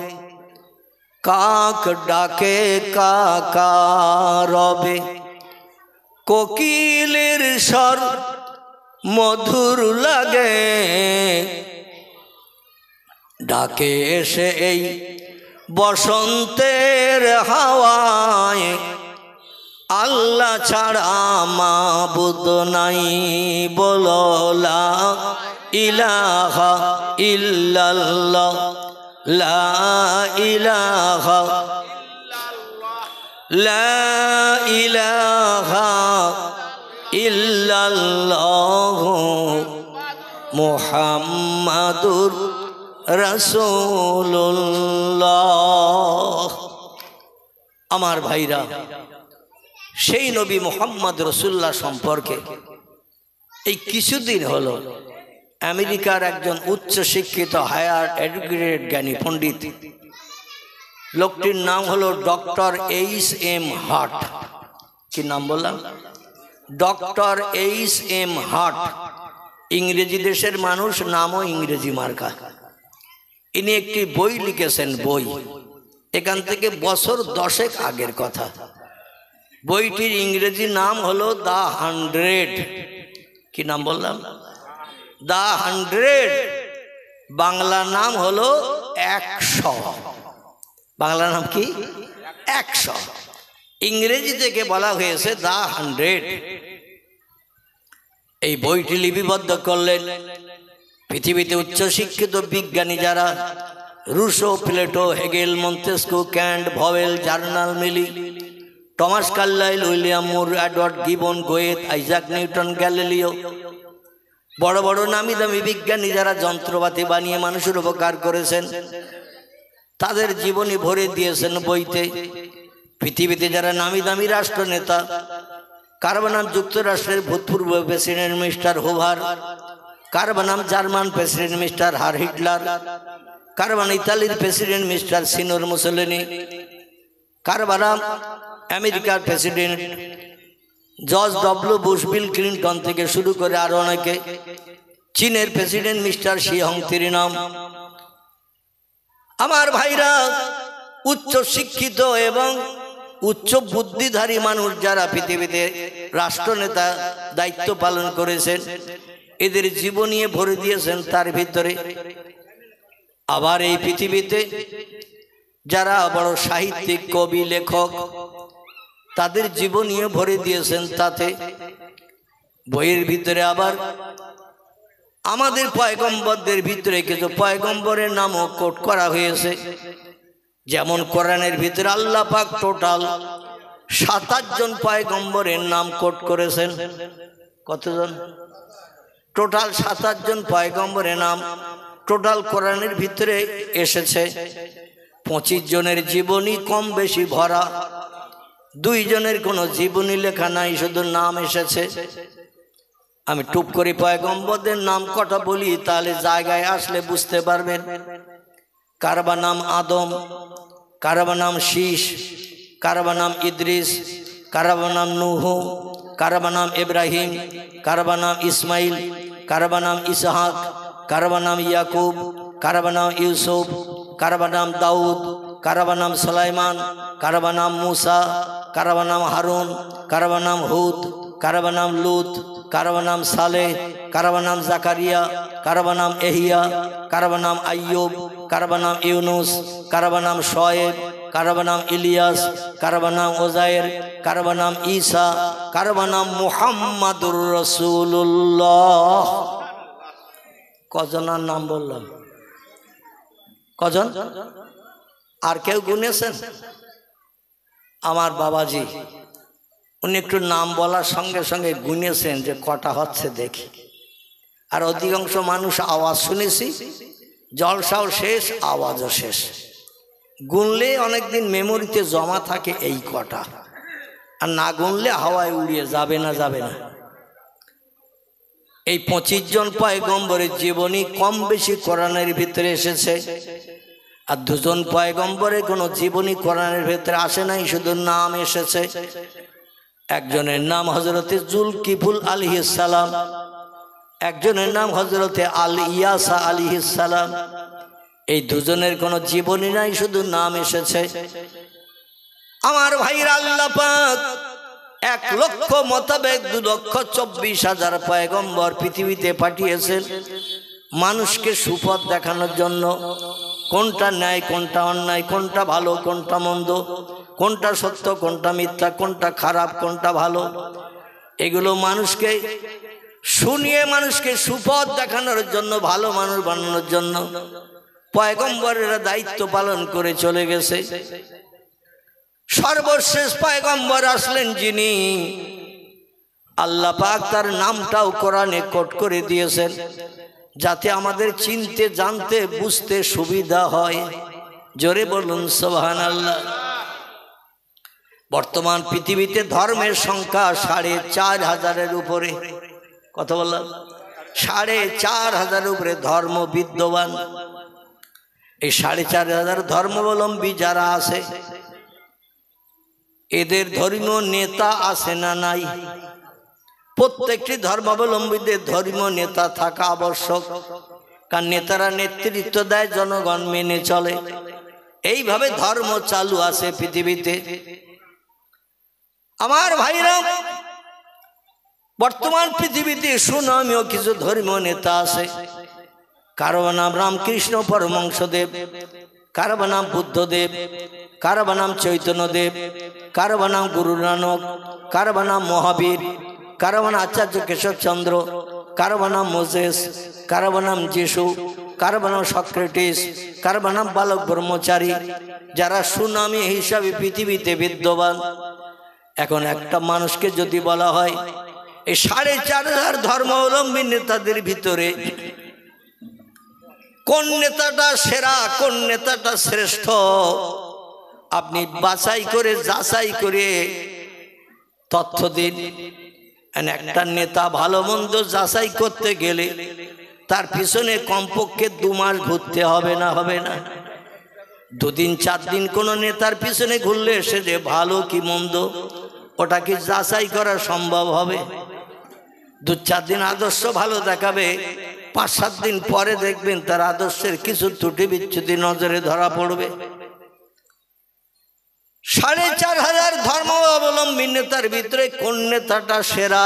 কাক ডাকে কাকা রবে, কোকিলের স্বর মধুর লাগে, ডাকে এসে এই বসন্তের হাওয়ায়, আল্লাহ ছাড়া মাবুদ নাই, বলো লা ইলাহা ইল্লাল্লাহ লা ইলাহা লা ইলাহা ইল্লাল্লাহ মুহাম্মাদুর রাসূলুল্লাহ। আমার ভাইরা, সেই নবী মুহাম্মদ রাসূলুল্লাহ সম্পর্কে এই কিছুদিন হলো আমেরিকার একজন উচ্চ শিক্ষিত হায়ার এডুকেটেড জ্ঞানী পণ্ডিত লোকটির নাম হলো ডক্টর H.M. হার্ট। কি নাম বললাম? Doctor H.M. হার্ট। ইংরেজি দেশের মানুষ, নামও ইংরেজি মার্কা। ইনি একটি বই লিখেছেন, বই, এখান থেকে বছর 10 আগের কথা। বইটির ইংরেজি নাম হলো দ্য 100। কি নাম বললাম? দ্য 100। বাংলা নাম হলো 100। বাংলা নাম কি? 100। ইংরেজি থেকে বলা হয়েছে দ্য 100। এই বইটি লিপিবদ্ধ করলেন পৃথিবীতে উচ্চশিক্ষিত বিজ্ঞানী যারা, Rousseau, Plato, Hegel, Montesquieu, Kant, ভওয়েল, জার্নাল মিলি, Thomas Carlyle, William Moore, Edward Gibbon, Goethe, Isaac Newton, Galileo, বড় বড় নামি দামি বিজ্ঞানী যারা যন্ত্রপাতি বানিয়ে মানুষের উপকার করেছেন, তাদের জীবনী ভরে দিয়েছেন বইতে। পৃথিবীতে যারা নামি দামি রাষ্ট্রনেতা, কার নাম যুক্তরাষ্ট্রের ভূতপূর্ব প্রেসিডেন্ট মিস্টার হুভার, কার নাম জার্মান প্রেসিডেন্ট মিস্টার হিটলার, কার ইতালির প্রেসিডেন্ট মিস্টার সিনোর মুসোলিনি, কার নাম আমেরিকার president George W Bush, Bill Clinton থেকে শুরু করে আরো অনেকে, চীনের প্রেসিডেন্ট মিস্টার শি জিনপিং। আমার ভাইরা, উচ্চ শিক্ষিত এবং উচ্চ বুদ্ধিধারী মানুষ যারা পৃথিবীতে রাষ্ট্রনেতা দায়িত্ব পালন করেছেন, এদের জীবনী ভরে দিয়েছেন তার ভিতরে। আবার এই পৃথিবীতে যারা বড় সাহিত্যিক, কবি, লেখক, তাদের জীবনী ভরে দিয়েছেন তাতে। বইয়ের ভিতরে আবার আমাদের পয়গম্বরদের ভিতরে কিছু পয়গম্বরের নামও কোট করা হয়েছে। যেমন কোরআনের ভিতরে আল্লাহ পাক টোটাল 27 জন পয়গম্বরের নাম কোট করেছেন। কতজন? টোটাল 27 জন পয়গম্বরের নাম টোটাল কোরআনের ভিতরে এসেছে। 25 জনের জীবনী কম বেশি ভরা, 2 জনের কোনো জীবনী লেখা নাই, শুধু নাম এসেছে। আমি টুপ করে পয়গম্বরদের নাম কটা বলি, তাহলে জায়গায় আসলে বুঝতে পারবেন। কারবা নাম আদম, কারবা নাম শীষ, কারবা নাম ইদ্রিস, কারবা নাম নূহ, কারবা নাম ইব্রাহিম, কারবা নাম ইসমাইল, কারবা নাম ইসহাক, কারবা নাম ইয়াকুব, কারবা নাম ইউসুফ, কারবা নাম দাউদ, কারবা নাম সুলাইমান, কারবা নাম মুসা, কারবা নাম হারুন, কারবা নাম হুদ, কারবা নাম লুত, কারবা নাম সালেহ, কারবা নাম জাকারিয়া, কারবা নাম এহিয়া, কারবা নাম আইয়ুব, কারবা নাম ইউনুস, কারবা নাম শোয়েব, কারবা নাম ইলিয়াস, কারবা নাম ওজায়ের, কারবা নাম ঈসা, কারবা নাম মুহাম্মাদুর রাসূলুল্লাহ। কজনের নাম বললাম? কজন? আর কেউ গুনেছেন? আমার বাবাজি উনি একটু নাম বলার সঙ্গে সঙ্গে গুনেছেন যে কটা হচ্ছে দেখি। আর অধিকাংশ মানুষ আওয়াজ শুনেছি, জলসাও শেষ, আওয়াজও শেষ। গুনলে অনেকদিন মেমোরিতে জমা থাকে এই কটা, আর না গুনলে হাওয়ায় উড়িয়ে যাবে না, যাবে না। এই 25 জন পয়গম্বরের জীবনী কম বেশি কোরআনের ভিতরে এসেছে, আর 2 জন পয়গম্বরের কোনো জীবনী কোরআনের ভিতরে আসে নাই, শুধু নাম এসেছে। একজনের নাম হযরতে জুলকিফুল আলাইহিস সালাম, একজনের নাম হযরতে আল ইয়াসা আলাইহিস সালাম। এই 2 জনের কোনো জীবনী নাই, শুধু নাম এসেছে। আমার ভাইরা, আল্লাহ পাক 1 লক্ষ মোতাবেক 2,24,000 পয়গম্বর পৃথিবীতে পাঠিয়েছেন মানুষকে সুপথ দেখানোর জন্য। কোনটা ন্যায়, কোনটা অন্যায়, কোনটা ভালো, কোনটা মন্দ, কোনটা সত্য, কোনটা মিথ্যা, কোনটা খারাপ, কোনটা ভালো, এগুলো মানুষকে শুনিয়ে মানুষকে সুপথ দেখানোর জন্য, ভালো মানুষ বানানোর জন্য পয়গম্বরেরা দায়িত্ব পালন করে চলে গেছে। সর্বশেষ পয়গম্বর আসলেন যিনি, আল্লাহ পাক তার নামটাও কোরআনে কোট করে দিয়েছেন যাতে আমাদের চিনতে, জানতে, বুঝতে সুবিধা হয়। জোরে বলুন সুবহানাল্লাহ। বর্তমান পৃথিবীতে ধর্মের সংখ্যা 4,500-এর উপরে। কত বললাম? 4,500-এর উপরে ধর্ম বিদ্যমান। এই ৪,৫০০ ধর্মাবলম্বী যারা আছে এদের ধর্মীয় নেতা আছে না নাই? প্রত্যেকটি ধর্মাবলম্বীদের ধর্মীয় নেতা থাকা আবশ্যক, কারণ নেতারা নেতৃত্ব দেয়, জনগণ মেনে চলে। এইভাবে ধর্ম চালু আছে পৃথিবীতে। আমার ভাইরা, বর্তমান পৃথিবীতে সুনামীয় কিছু ধর্মীয় নেতা আছে। কারো নাম রামকৃষ্ণ পরমহংসদেব, কারো নাম বুদ্ধদেব, কারো নাম চৈতন্যদেব, কারো নাম গুরু নানক, কারো নাম মহাবীর, কারো নাম আচার্য কেশবচন্দ্র, কারো নাম মোজেস, কারো নাম যিশু, কারো নাম সক্রেটিস, কারো নাম বালক ব্রহ্মচারী, যারা সুনামী হিসাবে পৃথিবীতে বিদ্যমান। এখন একটা মানুষকে যদি বলা হয় এই ৪,৫০০ ধর্মাবলম্বী নেতাদের ভিতরে কোন নেতাটা সেরা, কোন নেতাটা শ্রেষ্ঠ, আপনি বাছাই করে যাচাই করে তথ্য দিন। একটা নেতা ভালো মন্দ যাচাই করতে গেলে তার পিছনে কমপক্ষে ২ মাস ঘুরতে হবে না? হবে না? ২ দিন ৪ দিন কোনো নেতার পিছনে ঘুরলে সে যে ভালো কি মন্দ ওটা কি যাচাই করা সম্ভব হবে? ২-৪ দিন আদর্শ ভালো দেখাবে, ৫-৭ দিন পরে দেখবেন তার আদর্শের কিছু ত্রুটি বিচ্যুতি নজরে ধরা পড়বে। ৪,৫০০ ধর্মাবলম্বী নেতার ভিতরে কোন নেতাটা সেরা,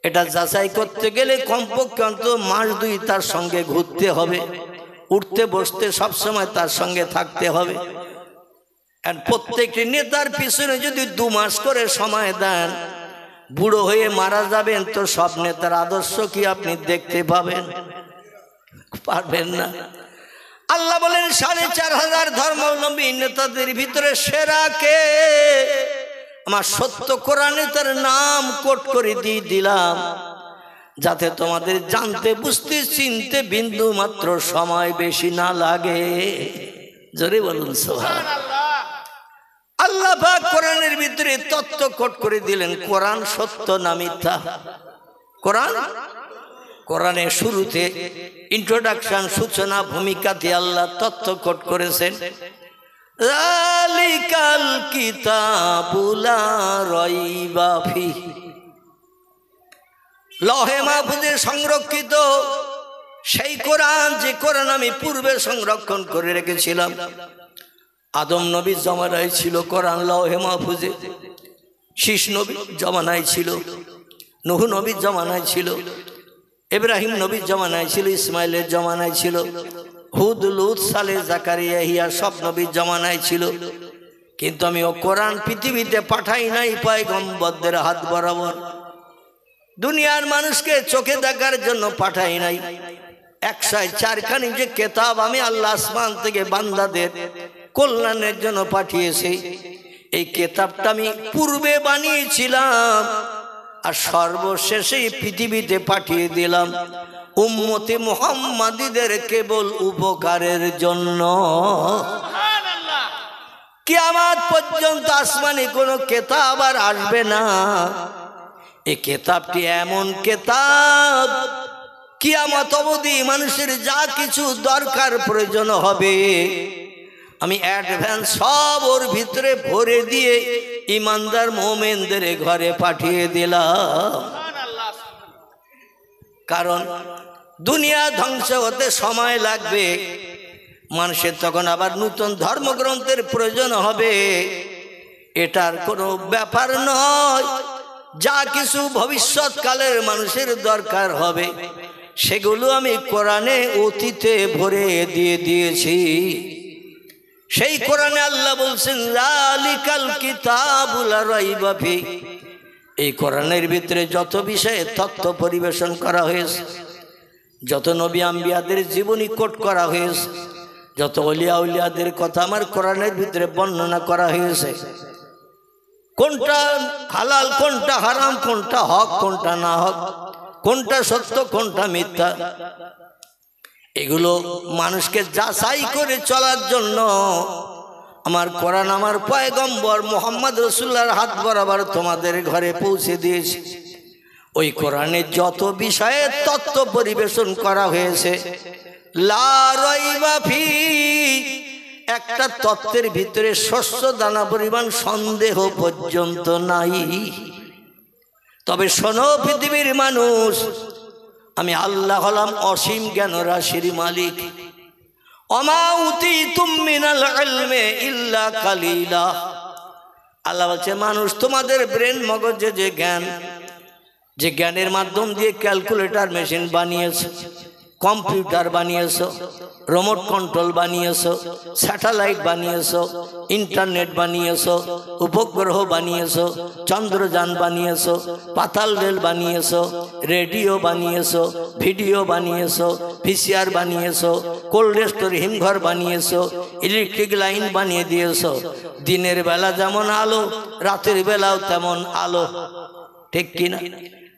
এটা যাচাই করতে গেলে কমপক্ষে অন্তত মাস ২ তার সঙ্গে ঘুরতে হবে, উঠতে বসতে সবসময় তার সঙ্গে থাকতে হবে। আর প্রত্যেকটি নেতার পিছনে যদি ২ মাস করে সময় দেন, বুড়ো হয়ে মারা যাবেন তো সব নেতার আদর্শ কি আপনি দেখতে পাবেন? পারবেন না। আল্লাহ বলেন ৪,৫০০ ধর্মাবলম্বী নেতাদের ভিতরে সেরা কে? আমার সত্য কোরআনে তার নাম কোট করে দিয়ে দিলাম, যাতে তোমাদের জানতে বুঝতে চিনতে বিন্দু মাত্র সময় বেশি না লাগে। জোরে বলুন সুবহানাল্লাহ। আল্লাহ পাক কোরআনের ভিতরে তত্ত্ব কোট করে দিলেন, কোরআন সত্য না মিথ্যা? কোরআনের শুরুতে ইন্ট্রোডাকশন, সূচনা ভূমিকাতে আল্লাহ তত্ত্ব কোট করেছেন, যালিকাল কিতাবু লা রাইবা ফিহি। লৌহে মাহফুজে সংরক্ষিত সেই কোরআন, যে কোরআন আমি পূর্বে সংরক্ষণ করে রেখেছিলাম। আদম নবীর জমানায় ছিল কোরআন লৌহে মাহফুজে, শীষ নবীর জমানায় ছিল, নূহ নবীর জমানায় ছিল, ইব্রাহিম নবীর জমানায় ছিল, ইসমাইলের জমানায় ছিল, হুদ, লূত, সালেহ, জাকারিয়া, ইয়াহিয়া সব নবীর জমানায় ছিল। কিন্তু আমি ও কোরআন পৃথিবীতে পাঠাই নাই পয়গম্বরদের হাত বরাবর, দুনিয়ার মানুষকে চোখে দেখার জন্য পাঠাই নাই। ১০৪খানি যে কেতাব আমি আল্লাহ আসমান থেকে বান্দাদের কল্যাণের জন্য পাঠিয়েছি, এই কেতাবটা আমি পূর্বে বানিয়েছিলাম আর সর্বশেষে পৃথিবীতে পাঠিয়ে দিলাম উম্মতে মুহাম্মাদীদের কেবল উপকারের জন্য। কিয়ামত পর্যন্ত আসমানে কোনো কেতাব আর আসবে না। এই কেতাবটি এমন কেতাব, কিয়ামত অবধি মানুষের যা কিছু দরকার প্রয়োজন হবে আমি অ্যাডভান্স সব ওর ভিতরে ভরে দিয়ে ইমানদার মুমিনদের ঘরে পাঠিয়ে দিলাম। কারণ দুনিয়া ধ্বংস হতে সময় লাগবে, মানুষের তখন আবার নতুন ধর্মগ্রন্থের প্রয়োজন হবে, এটার কোনো ব্যাপার নয়। যা কিছু ভবিষ্যৎকালের মানুষের দরকার হবে সেগুলো আমি কোরআনে অতীতে ভরে দিয়ে দিয়েছি। সেই কোরআনে আল্লাহ বলছেন যালিকাল কিতাবু লা রাইবা ফিহি। এই কোরআনের ভিতরে যত বিষয়ে তথ্য পরিবেশন করা হয়েছে, যত নবী আম্বিয়াদের জীবনী কোট করা হয়েছে, যত ওলিয়া উলিয়াদের কথা আমার কোরআনের ভিতরে বর্ণনা করা হয়েছে, কোনটা হালাল কোনটা হারাম, কোনটা হক কোনটা না হক, কোনটা সত্য কোনটা মিথ্যা, এগুলো মানুষকে যাচাই করে চলার জন্য আমার কোরআন আমার পয়গম্বর মুহাম্মদ রাসূলুল্লাহর হাত বরাবর তোমাদের ঘরে পৌঁছে দিয়েছি। ওই কোরআনে যত বিষয়ে তত্ত্ব পরিবেশন করা হয়েছে লা রাইবা ফি, একটা তত্ত্বের ভিতরে শস্য দানা পরিমাণ সন্দেহ পর্যন্ত নাই। তবে শোনো পৃথিবীর মানুষ, আমি আল্লাহ হলাম অসীম জ্ঞান রাশির মালিক। ওমা উতীতুম মিনাল ইলমি ইল্লা কালিলা। আল্লাহ বলছে মানুষ তোমাদের ব্রেন মগজে যে জ্ঞান, যে জ্ঞানের মাধ্যম দিয়ে ক্যালকুলেটর মেশিন বানিয়েছো, কম্পিউটার বানিয়েছো, রিমোট কন্ট্রোল বানিয়েছো, স্যাটেলাইট বানিয়েছো, ইন্টারনেট বানিয়েছো, উপগ্রহ বানিয়েছো, চন্দ্রযান বানিয়েছো, পাতাল রেল বানিয়েছো, রেডিও বানিয়েছো, ভিডিও বানিয়েছো, ভিসিআর বানিয়েছো, কোল্ড স্টোর হিমঘর বানিয়েছো, ইলেকট্রিক লাইন বানিয়ে দিয়েছো। দিনের বেলা যেমন আলো, রাতের বেলাও তেমন আলো, ঠিক কিনা?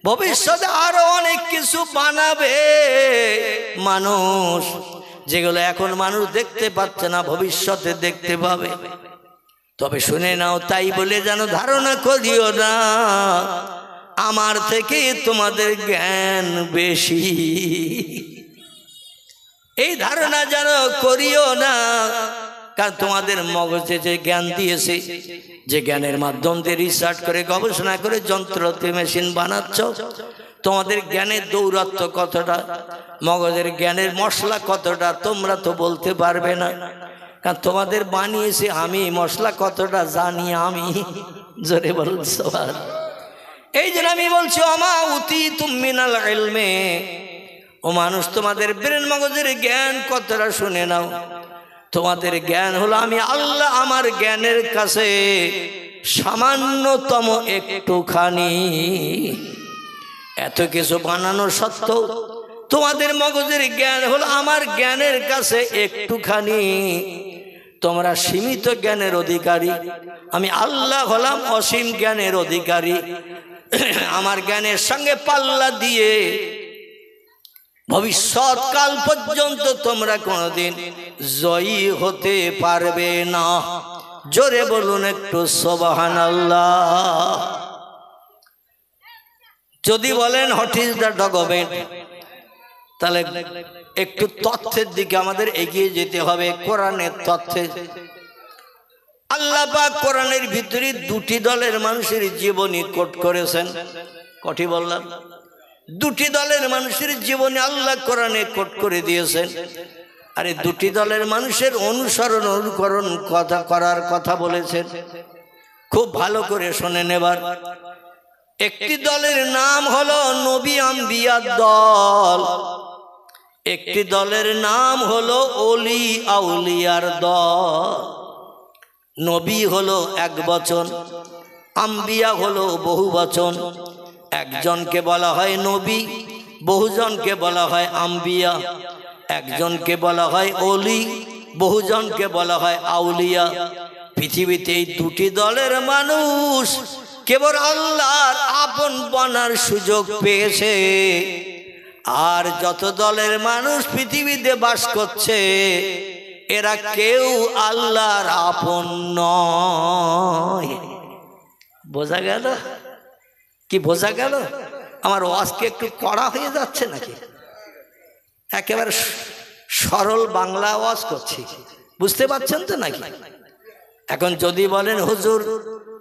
ভবিষ্যতে আরো অনেক কিছু বানাবে মানুষ, যেগুলো এখন মানুষ দেখতে পাচ্ছে না, ভবিষ্যতে দেখতে পাবে। তবে শুনে নাও, তাই বলে যেন ধারণা করিও না আমার থেকে তোমাদের জ্ঞান বেশি, এই ধারণা যেন করিও না। কারণ তোমাদের মগজে যে জ্ঞান দিয়েছে, যে জ্ঞানের মাধ্যম দিয়ে রিসার্চ করে গবেষণা করে যন্ত্রতে মেশিন বানাচ্ছ, তোমাদের জ্ঞানের দৌরাত্ম কতটা, মগজের জ্ঞানের মশলা কতটা তোমরা তো বলতে পারবে না। কারণ তোমাদের বানিয়েছে আমি, মশলা কতটা জানি আমি। জোরে বলুন সুবহান। এই জন্য আমি বলছি ওমা উতীতুম মিনাল ইলমি, ও মানুষ তোমাদের ব্রেন মগজের জ্ঞান কতটা শুনে নাও। তোমাদের জ্ঞান হলো আমি আল্লাহ, আমার জ্ঞানের কাছে সামান্যতম একটুখানি। এত কিছু বানানো সত্ত্বেও তোমাদের মগজের জ্ঞান হলো আমার জ্ঞানের কাছে একটুখানি। তোমরা সীমিত জ্ঞানের অধিকারী, আমি আল্লাহ হলাম অসীম জ্ঞানের অধিকারী। আমার জ্ঞানের সঙ্গে পাল্লা দিয়ে ভবিষ্যৎ কাল পর্যন্ত তোমরা কোনোদিন জয়ী হতে পারবে না। জোরে বলুন একটু সুবহানাল্লাহ। যদি বলেন হোয়াট ইজ দ্য ডকুমেন্ট, তাহলে একটু তথ্যের দিকে আমাদের এগিয়ে যেতে হবে, কোরআনের তথ্যে। আল্লাহ পাক কোরআনের ভিতরে দুটি দলের মানুষের জীবনী কোট করেছেন। কটি বললাম? দুটি দলের মানুষের জীবনে আল্লাহ কোরআনে কোট করে দিয়েছেন। আরে দুটি দলের মানুষের অনুসরণ অনুকরণ কথা করার কথা বলেছেন, খুব ভালো করে শোনেন এবার। একটি দলের নাম হলো নবী আম্বিয়ার দল, একটি দলের নাম হলো ওলি আউলিয়ার দল। নবী হলো এক বচন, আম্বিয়া হলো বহু বচন। একজনকে বলা হয় নবী, বহুজনকে বলা হয় আম্বিয়া। একজনকে বলা হয় ওলি, বহুজনকে বলা হয় আউলিয়া। পৃথিবীতে এই দুটি দলের মানুষ কেবল আল্লাহর আপন বনার সুযোগ পেয়েছে। আর যত দলের মানুষ পৃথিবীতে বাস করছে, এরা কেউ আল্লাহর আপন নয়। বোঝা গেল? কি বোঝা গেল? আমার ওয়াজকে একটু কড়া হয়ে যাচ্ছে নাকি? একেবারে সরল বাংলা ওয়াজ করছি, বুঝতে পারছেন তো নাকি? এখন যদি বলেন হুজুর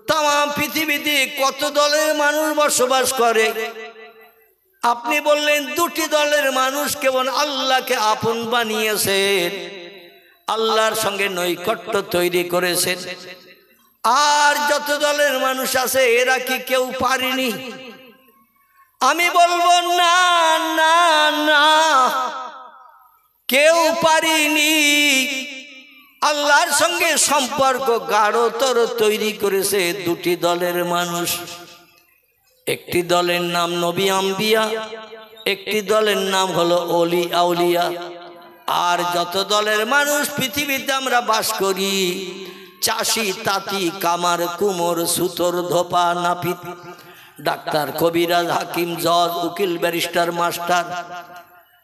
তাম পৃথিবীতে কত দলের মানুষ বসবাস করে, আপনি বললেন দুটি দলের মানুষ কেবল আল্লাহকে আপন বানিয়েছেন, আল্লাহর সঙ্গে নৈকট্য তৈরি করেছেন। আর যত দলের মানুষ আছে এরা কি কেউ পারেনি? আমি বলবো না না না, কেউ পারেনি। আল্লাহর সঙ্গে সম্পর্ক গাঢ়তর তৈরি করেছে দুটি দলের মানুষ। একটি দলের নাম নবী আম্বিয়া, একটি দলের নাম হলো ওলি আউলিয়া। আর যত দলের মানুষ পৃথিবীতে আমরা বাস করি, চাষি তাঁতি কামার কুমোর সুতোর ধোপা নাপিত, ডাক্তার কবিরাজ হাকিম জজ উকিল ব্যারিস্টার মাস্টার,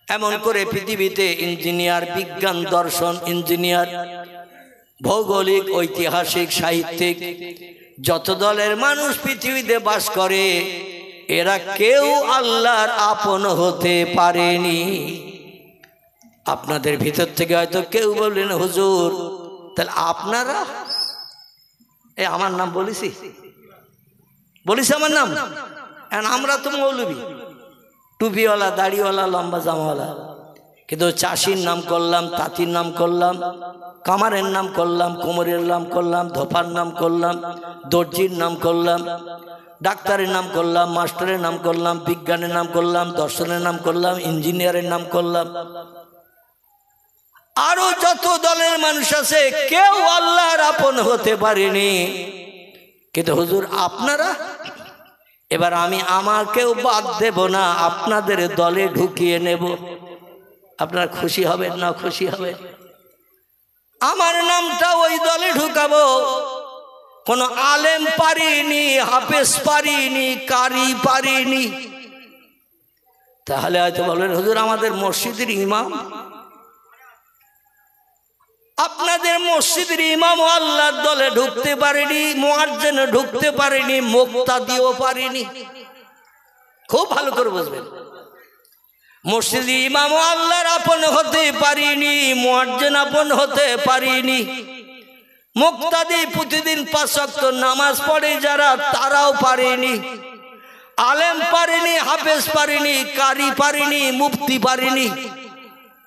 এমন করে পৃথিবীতে ইঞ্জিনিয়ার, বিজ্ঞান দর্শন ইঞ্জিনিয়ার, ভৌগোলিক ঐতিহাসিক সাহিত্যিক, যত দলের মানুষ পৃথিবীতে বাস করে এরা কেউ আল্লাহর আপন হতে পারেনি। আপনাদের ভিতর থেকে হয়তো কেউ বললেন হুজুর তাহলে আপনারা, এই আমার নাম বলিস আমার নাম, আমরা তো মৌলবী, টুপিওয়ালা, দাড়িওয়ালা, লম্বা জামাওয়ালা, কিন্তু চাষির নাম করলাম, তাঁতির নাম করলাম, কামারের নাম করলাম, কোমরের নাম করলাম, ধোপার নাম করলাম, দর্জির নাম করলাম, ডাক্তারের নাম করলাম, মাস্টারের নাম করলাম, বিজ্ঞানের নাম করলাম, দর্শনের নাম করলাম, ইঞ্জিনিয়ারের নাম করলাম, আরো যত দলের মানুষ আছে কেউ আল্লাহর আপন হতে পারেনি। কিন্তু হুজুর আপনারা, এবার আমি আমাকেও বাদ দেব না, আপনাদের দলে ঢুকিয়ে নেব। আপনারা খুশি হবেন না খুশি হবে? আমার নামটা ওই দলে ঢুকাবো। কোন আলেম পারিনি, হাফেজ পারিনি, কারি পারিনি। তাহলে হয়তো বলবেন হুজুর আমাদের মসজিদের ইমাম, আপনাদের মসজিদের ইমাম আল্লাহর দলে ঢুকতে পারেনি, মুয়াজ্জিন ঢুকতে পারেনি, মুক্তাদিও পারেনি। খুব ভালো করে বুঝবেন, মসজিদের ইমাম আল্লাহর আপন হতে পারিনি, মুয়াজ্জিন আপন হতে পারিনি, মুক্তাদি প্রতিদিন 5 ওয়াক্ত নামাজ পড়ে যারা তারাও পারেনি, আলেম পারেনি, হাফেজ পারেনি, কারি পারেনি, মুফতি পারেনি।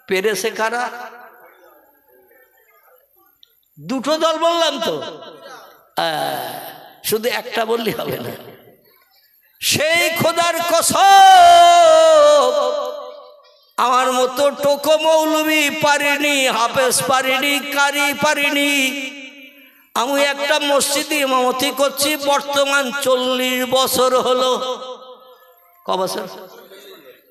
পেরেছে কারা? দুটো দল বললাম তো, শুধু একটা বললে হবে না। সেই খোদার কসম, আমার মতো টোকো মৌলবী পারিনি, হাফেজ পারিনি, কারি পারিনি। আমি একটা মসজিদে ইমামতি করছি বর্তমান 40 বছর হলো। ক বছর?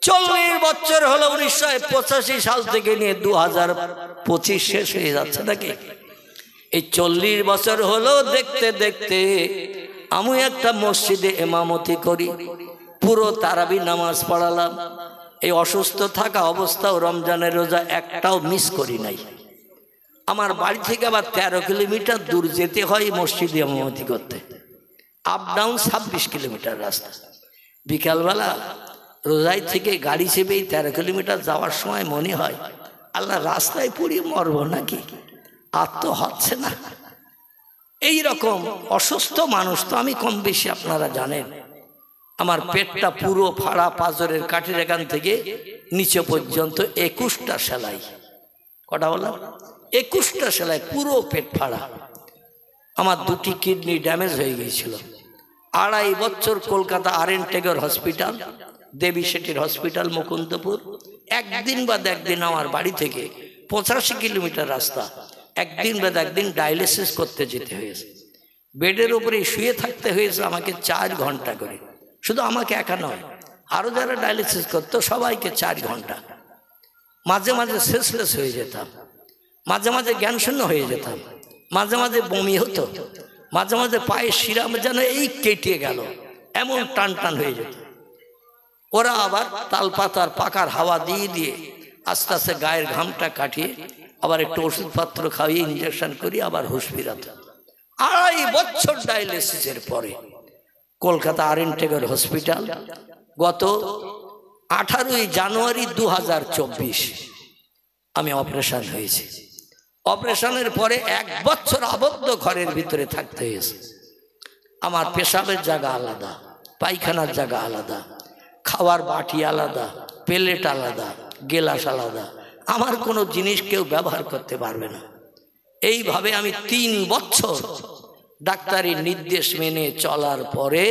40 বছর হলো। 1985 সাল থেকে নিয়ে 2025 শেষ হয়ে যাচ্ছে নাকি? এই 40 বছর হলো দেখতে দেখতে আমি একটা মসজিদে ইমামতি করি, পুরো তারাবি নামাজ পড়ালাম। এই অসুস্থ থাকা অবস্থাও রমজানের রোজা একটাও মিস করি নাই। আমার বাড়ি থেকে আবার 13 কিলোমিটার দূর যেতে হয় মসজিদে ইমামতি করতে, আপ ডাউন 26 কিলোমিটার রাস্তা। বিকালবেলা রোজাই থেকে গাড়ি চেপেই 13 কিলোমিটার যাওয়ার সময় মনে হয় আল্লাহ রাস্তায় পড়িয়ে মরবো নাকি, আর তো হচ্ছে না। এই রকম অসুস্থ মানুষ তো আমি কম বেশি, আপনারা জানেন। আমার পেটটা পুরো ফাড়া, পাঁজরের কাঠের এখান থেকে নিচে পর্যন্ত 21টা সেলাই। কটা বললাম? 21টা সেলাই, পুরো পেট ফাড়া। আমার 2টি কিডনি ড্যামেজ হয়ে গিয়েছিল। 2.5 বছর কলকাতা আর.এন. টেগর হসপিটাল, দেবী শেঠির হসপিটাল মুকুন্দপুর, একদিন বাদ একদিন আমার বাড়ি থেকে 85 কিলোমিটার রাস্তা, একদিন বাদ একদিন ডায়ালিসিস করতে যেতে হয়েছে। বেডের উপরে শুয়ে থাকতে হয়েছে আমাকে 4 ঘন্টা করে। শুধু আমাকে একা নয়, আরও যারা ডায়ালিসিস করতো সবাইকে 4 ঘন্টা। মাঝে মাঝে সেন্সলেস হয়ে যেতাম, মাঝে মাঝে জ্ঞানশূন্য হয়ে যেতাম, মাঝে মাঝে বমি হতো, মাঝে মাঝে পায়ের শিরা যেন এই কেটে গেল, এমন টান টান হয়ে যেত। ওরা আবার তালপাতার পাকার হাওয়া দিয়ে দিয়ে আস্তে আস্তে গায়ের ঘামটা কাটিয়ে আবার একটু ওষুধপত্র খাইয়ে ইঞ্জেকশন করি আবার হুঁশ ফিরাত। 2.5 বছর ডায়ালিসিসের পরে কলকাতা আর.এন. টেগর হসপিটাল, গত 18ই জানুয়ারি 2024 আমি অপারেশন হয়েছি। অপারেশনের পরে 1 বছর আবদ্ধ ঘরের ভিতরে থাকতে হয়েছে। আমার পেশাবের জায়গা আলাদা, পায়খানার জায়গা আলাদা, খাওয়ার বাটি আলাদা, প্লেট আলাদা, গেলাস আলাদা। আমার কোনো জিনিস কেউ ব্যবহার করতে পারবে না। এইভাবে আমি 3 বছর ডাক্তারি নির্দেশ মেনে চলার পরে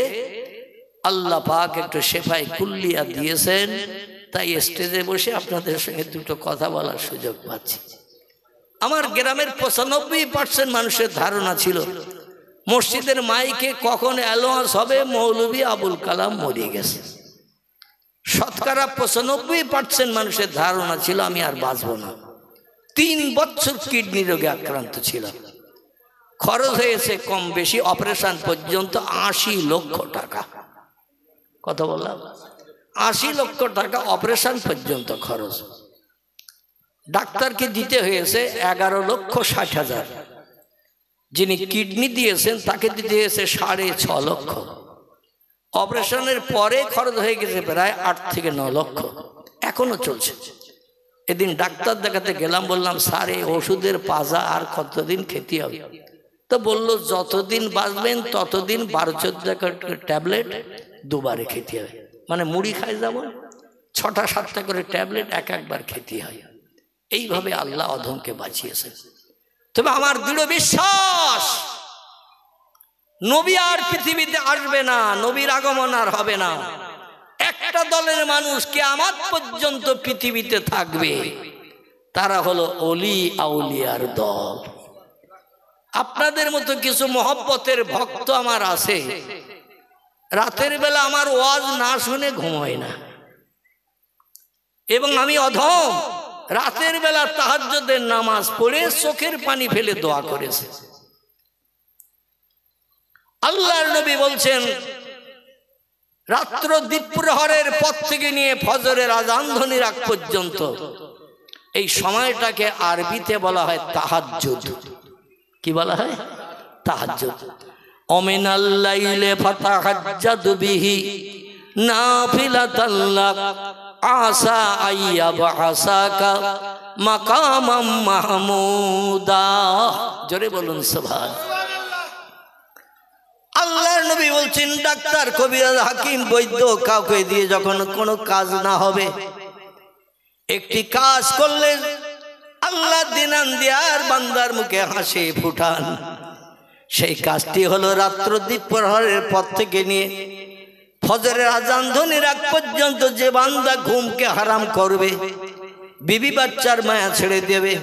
আল্লাহ পাক একটু শেফায়ে কুল্লিয়া দিয়েছেন, তাই স্টেজে বসে আপনাদের সঙ্গে দুটো কথা বলার সুযোগ পাচ্ছি। আমার গ্রামের 95% মানুষের ধারণা ছিল মসজিদের মাইকে কখন অ্যালাউন্স হবে মৌলভী আবুল কালাম মরে গেছে। শতকরা 95% মানুষের ধারণা ছিল আমি আর বাঁচব না। 3 বছর কিডনি রোগে আক্রান্ত ছিলাম। খরচ হয়েছে কম বেশি অপারেশন পর্যন্ত 80 লক্ষ টাকা। কত বললাম? 80 লক্ষ টাকা অপারেশন পর্যন্ত খরচ। ডাক্তারকে দিতে হয়েছে 11,60,000। যিনি কিডনি দিয়েছেন তাকে দিতে হয়েছে 6.5 লক্ষ। অপারেশনের পরে খরচ হয়ে গেছে প্রায় 8 থেকে 9 লক্ষ, এখনো চলছে। এদিন ডাক্তার দেখাতে গেলাম, বললাম স্যার এই ওষুধের পাজা আর কতদিন খেতে হবে? তো বললো যতদিন বাঁচবেন ততদিন 12-14 ট্যাবলেট দুবারে খেতে হবে। মানে মুড়ি খায় যেমন 6টা-7টা করে ট্যাবলেট একবার খেতে হয়। এইভাবে আল্লাহ অধমকে বাঁচিয়েছেন। তবে আমার দৃঢ় বিশ্বাস নবী আর পৃথিবীতে আসবে না, নবীর আগমন আর হবে না। একটা দলের মানুষ কিয়ামত পর্যন্ত পৃথিবীতে থাকবে, তারা হলো ওলি আউলিয়ার দল। আপনাদের মতো কিছু মহব্বতের ভক্ত আমার আছে, রাতের বেলা আমার ওয়াজ না শুনে ঘুমায় না, এবং আমি অধম রাতের বেলা তাহাজ্জুদের নামাজ পড়ে চোখের পানি ফেলে দোয়া করেছে। আল্লাহর নবী বলছেন রাত্র দ্বীপ্রহরের পর থেকে নিয়ে ফজরের আযান ধ্বনির আগ পর্যন্ত এই সময়টাকে আরবিতে বলা হয় তাহাজ্জুদ। কি বলা হয়? তাহাজ্জুদ। ওমিনাল লাইলি ফাতাহাজ্জাদ বিহি নাফিলাতাল লাক আসা আইয়াবআসাকা মাকামাম মাহমুদা। জোরে বলুন সুবহানাল্লাহ। আল্লাহর নবী বলছেন ডাক্তার, কবিরাজ, হাকিম, বৈদ্য কাউকে দিয়ে যখন কোনো কাজ না হবে, একটি কাজ করলে আল্লাহ দিনান দিয়ার বান্দার মুখে হাসি ফুটান। সেই কাজটি হলো রাত্র দ্বীপ্রহরের পর থেকে নিয়ে ফজরের আযান ধ্বনির আগ পর্যন্ত যে বান্দা ঘুমকে হারাম করবে, বিবি বাচ্চার মায়া ছেড়ে দেবে,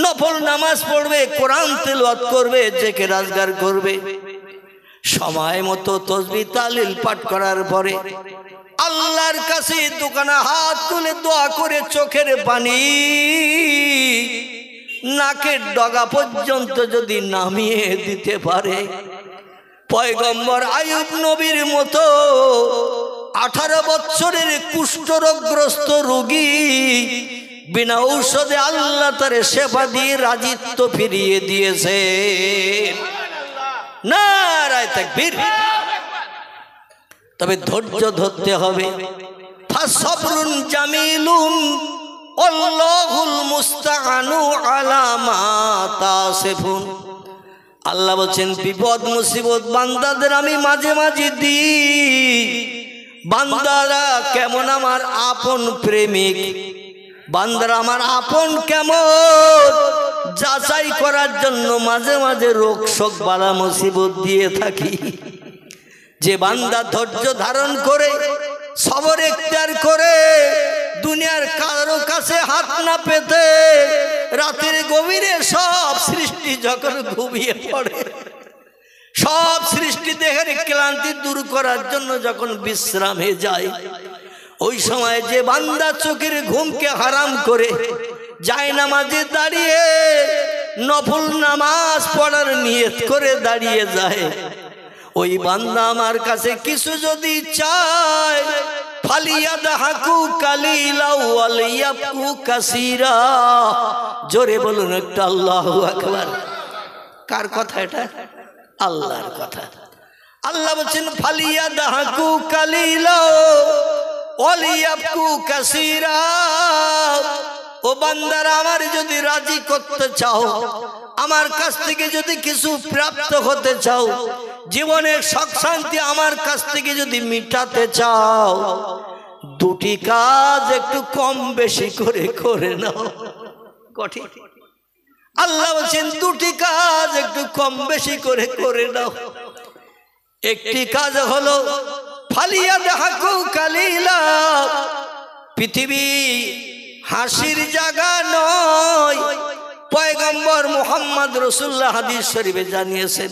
নফল নামাজ পড়বে, কোরআন তিলাওয়াত করবে, জেকে রাজগার করবে, সময় মতো তাসবিহ তাহলিল পাঠ করার পরে আল্লাহর কাছে দুখানা হাত তুলে দোয়া করে চোখের পানি নাকের ডগা পর্যন্ত যদি নামিয়ে দিতে পারে, পয়গম্বর আইয়ুব নবীর মতো 18 বছরের কুষ্ঠরোগগ্রস্ত রোগী বিনা ঔষধে আল্লাহ তারে সেবা দিয়ে রাজিত্ব ফিরিয়ে দিয়েছে। নারায়ে তাকবীর। তবে ধৈর্য ধরতে হবে। ফাসবরুন জামিলুন আল্লাহুল মুস্তাআনু আলা মা তাসিফুন। আল্লাহ বলেন বিপদ মুসিবত বান্দাদের আমি মাঝে মাঝে দিই। বান্দারা কেমন আমার আপন প্রেমিক, বান্দারা আমার আপন কেমন যাচাই করার জন্য মাঝে মাঝে রোগ শোক বালা মুসিবত দিয়ে থাকি। যে বান্দা ধৈর্য ধারণ করে সবর ইখতিয়ার করে দুনিয়ার কারো কাছে হাত না পেতে রাতের গভীরে সব সৃষ্টি যখন ঘুমিয়ে পড়ে, সব সৃষ্টি দেহের ক্লান্তি দূর করার জন্য যখন বিশ্রামে যায়, ওই সময় যে বান্দা চোখের ঘুমকে হারাম করে জায়নামাজে দাঁড়িয়ে নফল নামাজ পড়ার নিয়ত করে দাঁড়িয়ে যায়, ওই বান্দা আমার কাছে কিছু যদি চায় ফালিয়াদহাকু কালিলা ওয়াল ইয়াবকু কাসীরা। জোরে বলুন একটা আল্লাহু আকবার। কার কথা এটা? আল্লাহর কথা। আল্লাহ বলেন ফালিয়াদহাকু কালিলা ওয়াল ইয়াবকু কাসীরা। ও বান্দারা আমার যদি রাজি করতে চাও, আমার কাছ থেকে যদি কিছু প্রাপ্ত হতে চাও, জীবনের সুখ শান্তি আমার কাছ থেকে যদি মিটাতে চাও, দুটি কাজ একটু কম বেশি করে করে নাও। কঠিন। আল্লাহ বলেন দুটি কাজ একটু কম বেশি করে করে নাও। একটি কাজ হলো ফালিয়াদহাকু কালিলা। পৃথিবী হাসির জায়গা নয়, পয়গম্বর মুহাম্মদ রাসূলুল্লাহ হাদিস শরীফে জানিয়েছেন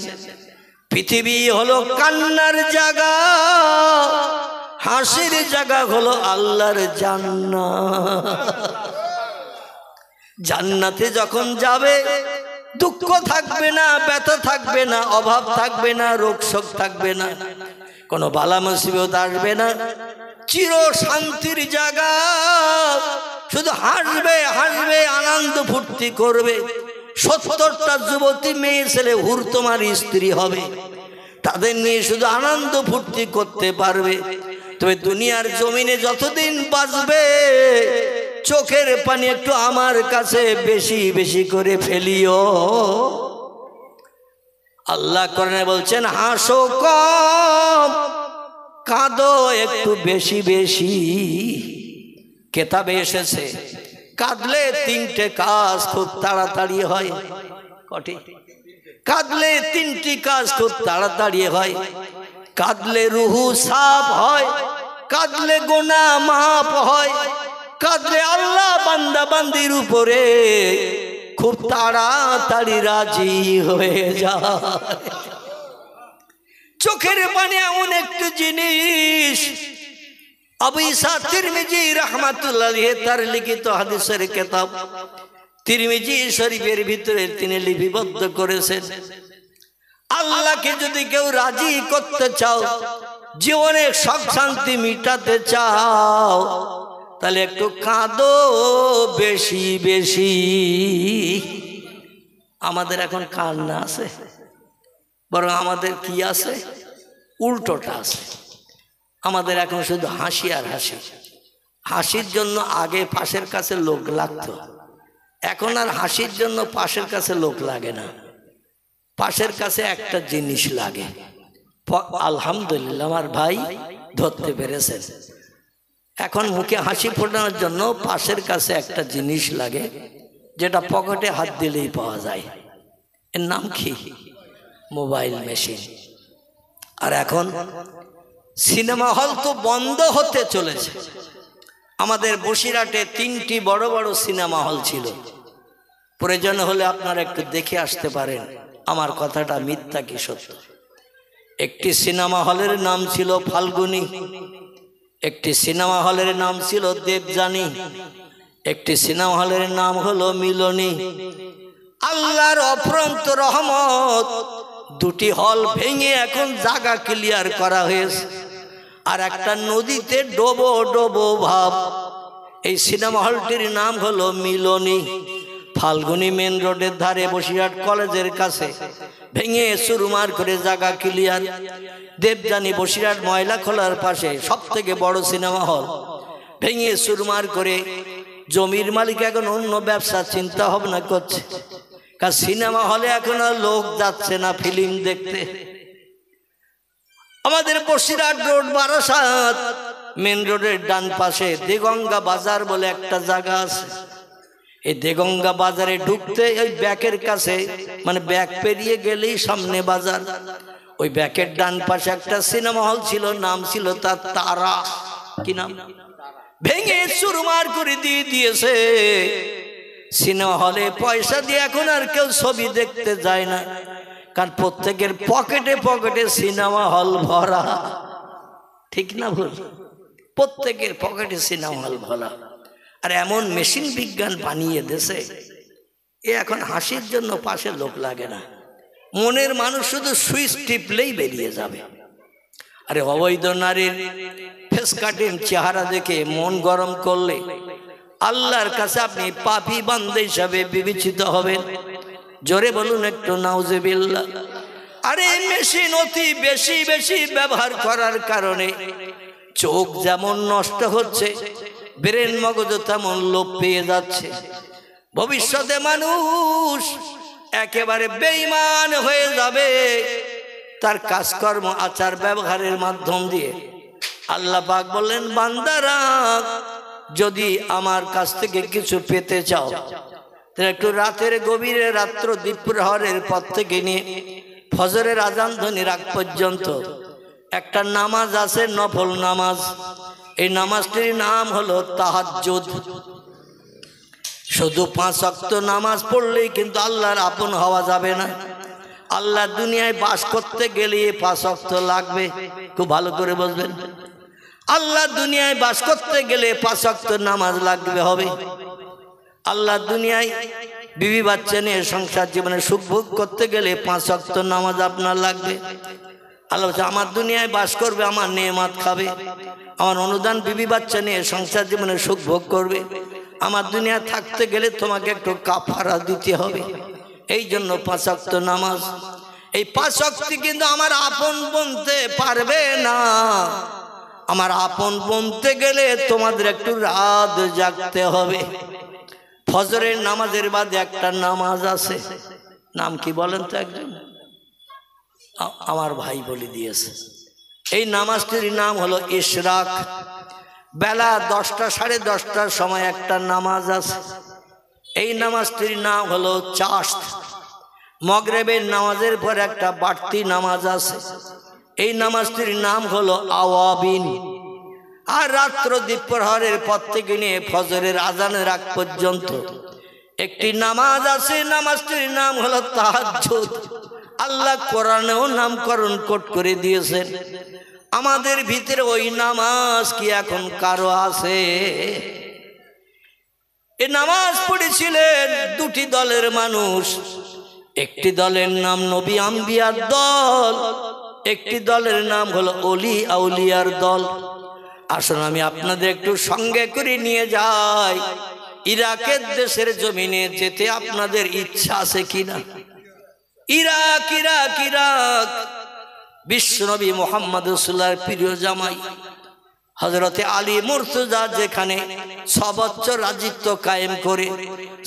পৃথিবী হলো কান্নার জায়গা, হাসির জায়গা হলো আল্লাহর জান্নাত। জান্নাতে যখন যাবে দুঃখ থাকবে না, ব্যথা থাকবে না, অভাব থাকবে না, রোগ শোক থাকবে না, কোনো বালা মুসিবত আসবে না, চির শান্তির জায়গা। শুধু হাসবে হাসবে, আনন্দ ফুর্তি করবে। 70টা যুবতী মেয়ে ছেলে হুর তোমার স্ত্রী হবে, তাদের নিয়ে শুধু আনন্দ ফুর্তি করতে পারবে। তবে দুনিয়ার জমিনে যতদিন বাঁচবে চোখের পানি একটু আমার কাছে বেশি বেশি করে ফেলিও। আল্লাহ কোরআনে বলছেন হাসো কম, কাঁদো একটু বেশি বেশি। কেতাবে এসেছে কাঁদলে তিনটে কাজ খুব তাড়াতাড়ি হয়। কটি? কাঁদলে তিনটি কাজ খুব তাড়াতাড়ি হয়। কাঁদলে রুহু সাফ হয়, কাঁদলে গুনাহ মাফ হয়, কাঁদলে আল্লাহ বান্দা বান্দির উপরে খুব তাড়াতাড়ি রাজি হয়ে যায়। চোখের পানি এমন একটি জিনিস, আবু ঈসা তিরমিজি রাহমাতুল্লাহ আলাইহি তার লিখিত হাদিসের কিতাব তিরমিজি শরীফের ভিতরে তিনি লিপিবদ্ধ করেছেন, আল্লাহকে যদি কেউ রাজি করতে চাও, জীবনে সুখ শান্তি মিটাতে চাও, তাহলে একটু কাঁদো বেশি বেশি। আমাদের এখন কান্না আছে, বরং আমাদের কি আছে? উল্টোটা আছে। আমাদের এখন শুধু হাসি আর হাসি। হাসির জন্য আগে পাশের কাছে লোক লাগতো, এখন আর হাসির জন্য পাশের কাছে লোক লাগে না। পাশের কাছে একটা জিনিস লাগে। আলহামদুলিল্লাহ আমার ভাই ধরতে পেরেছেন। এখন মুখে হাসি ফোটানোর জন্য পাশের কাছে একটা জিনিস লাগে, যেটা পকেটে হাত দিলেই পাওয়া যায়। এর নাম কি? Mobile machine. আর এখন সিনেমা হল তো বন্ধ হতে চলেছে। আমাদের বসিরহাটে 3টি বড় বড় সিনেমা হল ছিল। প্রয়োজন হলে আপনারা একটু দেখে আসতে পারেন আমার কথাটা মিথ্যা কি সত্য। একটি সিনেমা হলের নাম ছিল ফাল্গুনী, একটি সিনেমা হলের নাম ছিল দেবযানী, একটি সিনেমা হলের নাম হলো মিলনী। আল্লাহর অফুরন্ত রহমত, দুটি হল ভেঙে এখন জায়গা ক্লিয়ার করা হয়েছে। আর একটা নদীতে ডোবো ডোবো ভাব। এই সিনেমা হলটির নাম হলো মিলনী। ফাল্গুনী মেন রোডের ধারে বসিরহাট কলেজের কাছে ভেঙে চুরমার করে জায়গা ক্লিয়ার। দেবযানী বসিরহাট ময়লা খোলার পাশে সব থেকে বড় সিনেমা হল ভেঙে চুরমার করে জমির মালিক এখন অন্য ব্যবসা চিন্তা ভাবনা করছে। কারণ সিনেমা হলে এখন আর লোক যাচ্ছে না ফিল্ম দেখতে। আমাদের বসিরহাট রোড বারাসাত মেন রোডের ডান পাশে দেগঙ্গা বাজার বলে একটা জায়গা আছে। এই দেগঙ্গা বাজারে ঢুকতে ওই ব্যাকের কাছে, মানে ব্যাক পেরিয়ে গেলেই সামনে বাজার। ওই ব্যাকের ডান পাশে একটা সিনেমা হল ছিল, নাম ছিল তার তারা। কি নাম? ভেঙে চুরমার করে দিয়েছে। সিনেমা হলে পয়সা দিয়ে এখন আর কেউ ছবি দেখতে যায় না, কারণ প্রত্যেকের পকেটে পকেটে সিনেমা হল ভরা। ঠিক না ভুল? প্রত্যেকের পকেটে সিনেমা হল ভরা। আর এমন মেশিন বিজ্ঞান বানিয়ে দেশে, এ এখন হাসির জন্য পাশে লোক লাগে না। মনের মানুষ শুধু সুইচ টিপলেই বেরিয়ে যাবে। আরে অবৈধ নারীর ফেস কাটিং চেহারা দেখে মন গরম করলে আল্লাহর কাছে আপনি পাপী বান্দা হিসাবে বিবেচিত হবেন। জোরে বলুন একটু নাউজুবিল্লাহ। আরে মেশিন অতি বেশি বেশি ব্যবহার করার কারণে চোখ যেমন নষ্ট হচ্ছে, ব্রেন মগজ তেমন লোপ পেয়ে যাচ্ছে। ভবিষ্যতে মানুষ একেবারে বেঈমান হয়ে যাবে তার কাজকর্ম আচার ব্যবহারের মাধ্যম দিয়ে। আল্লাহ পাক বললেন, বান্দারা যদি আমার কাছ থেকে কিছু পেতে চাও, তাহলে একটু রাতের গভীরে রাত্র দ্বীপ্রহরের পর থেকে নিয়ে ফজরের আজান ধ্বনির আগ পর্যন্ত একটা নামাজ আছে, নফল নামাজ। এই নামাজটির নাম হলো তাহাজ্জুদ। শুধু 5 ওয়াক্ত নামাজ পড়লেই কিন্তু আল্লাহর আপন হওয়া যাবে না। আল্লাহ দুনিয়ায় বাস করতে গেলে 5 ওয়াক্ত লাগবে। খুব ভালো করে বুঝবেন, আল্লাহ দুনিয়ায় বাস করতে গেলে 5 ওয়াক্ত নামাজ লাগবে হবে। আল্লাহ দুনিয়ায় বিবি বাচ্চা নিয়ে সংসার জীবনে সুখ ভোগ করতে গেলে 5 ওয়াক্ত নামাজ আপনার লাগবে। আল্লাহ আমার দুনিয়ায় বাস করবে, আমার নেয়ামত খাবে, আমার অনুদান বিবি বাচ্চা নিয়ে সংসার জীবনে সুখ ভোগ করবে। আমার দুনিয়া থাকতে গেলে তোমাকে একটু কাফারা দিতে হবে। এই জন্য 5 ওয়াক্ত নামাজ। এই 5 ওয়াক্ত কিন্তু আমার আপন বলতে পারবে না। আমার আপন বলতে গেলে তোমাদের একটু রাত জাগতে হবে। ফজরের নামাজের বাদে একটা নামাজ আছে, নাম কি বলেন তো? একজন আমার ভাই বলে দিয়েছে। এই নামাজটির নাম হলো ইশরাক। বেলা 10টা সাড়ে 10টার সময় একটা নামাজ আছে, এই নামাজটির নাম হলো চাশত। মাগরিবের নামাজের পর একটা বাড়তি নামাজ আছে, এই নামাজটির নাম হলো আওয়াবিন। আর রাত্র দ্বীপ্রহরের পর থেকে নিয়ে ফজরের আজানের আগ পর্যন্ত একটি নামাজ আছে, নামাজটির নাম হলো তাহাজ্জুদ। আল্লাহ কোরআনেও নামকরণ করে দিয়েছেন। আমাদের ভিতরে ওই নামাজ কি এখন কারো আছে? এই নামাজ পড়েছিলেন দুটি দলের মানুষ। একটি দলের নাম নবী আম্বিয়ার দল, একটি দলের নাম হলো অলি আউলিয়ার দল। আসুন আমি আপনাদের একটু সঙ্গে করে নিয়ে যাই। ইরাকের দেশের জমিনে যেতে আপনাদের ইচ্ছা আছে কিনা? ইরাক ইরাক ইরাক বিশ্বনবী মুহাম্মদ রাসূলুল্লাহর প্রিয় জামাই হযরতে আলী মুর্তজা যেখানে 6 বছর রাজত্ব কায়েম করে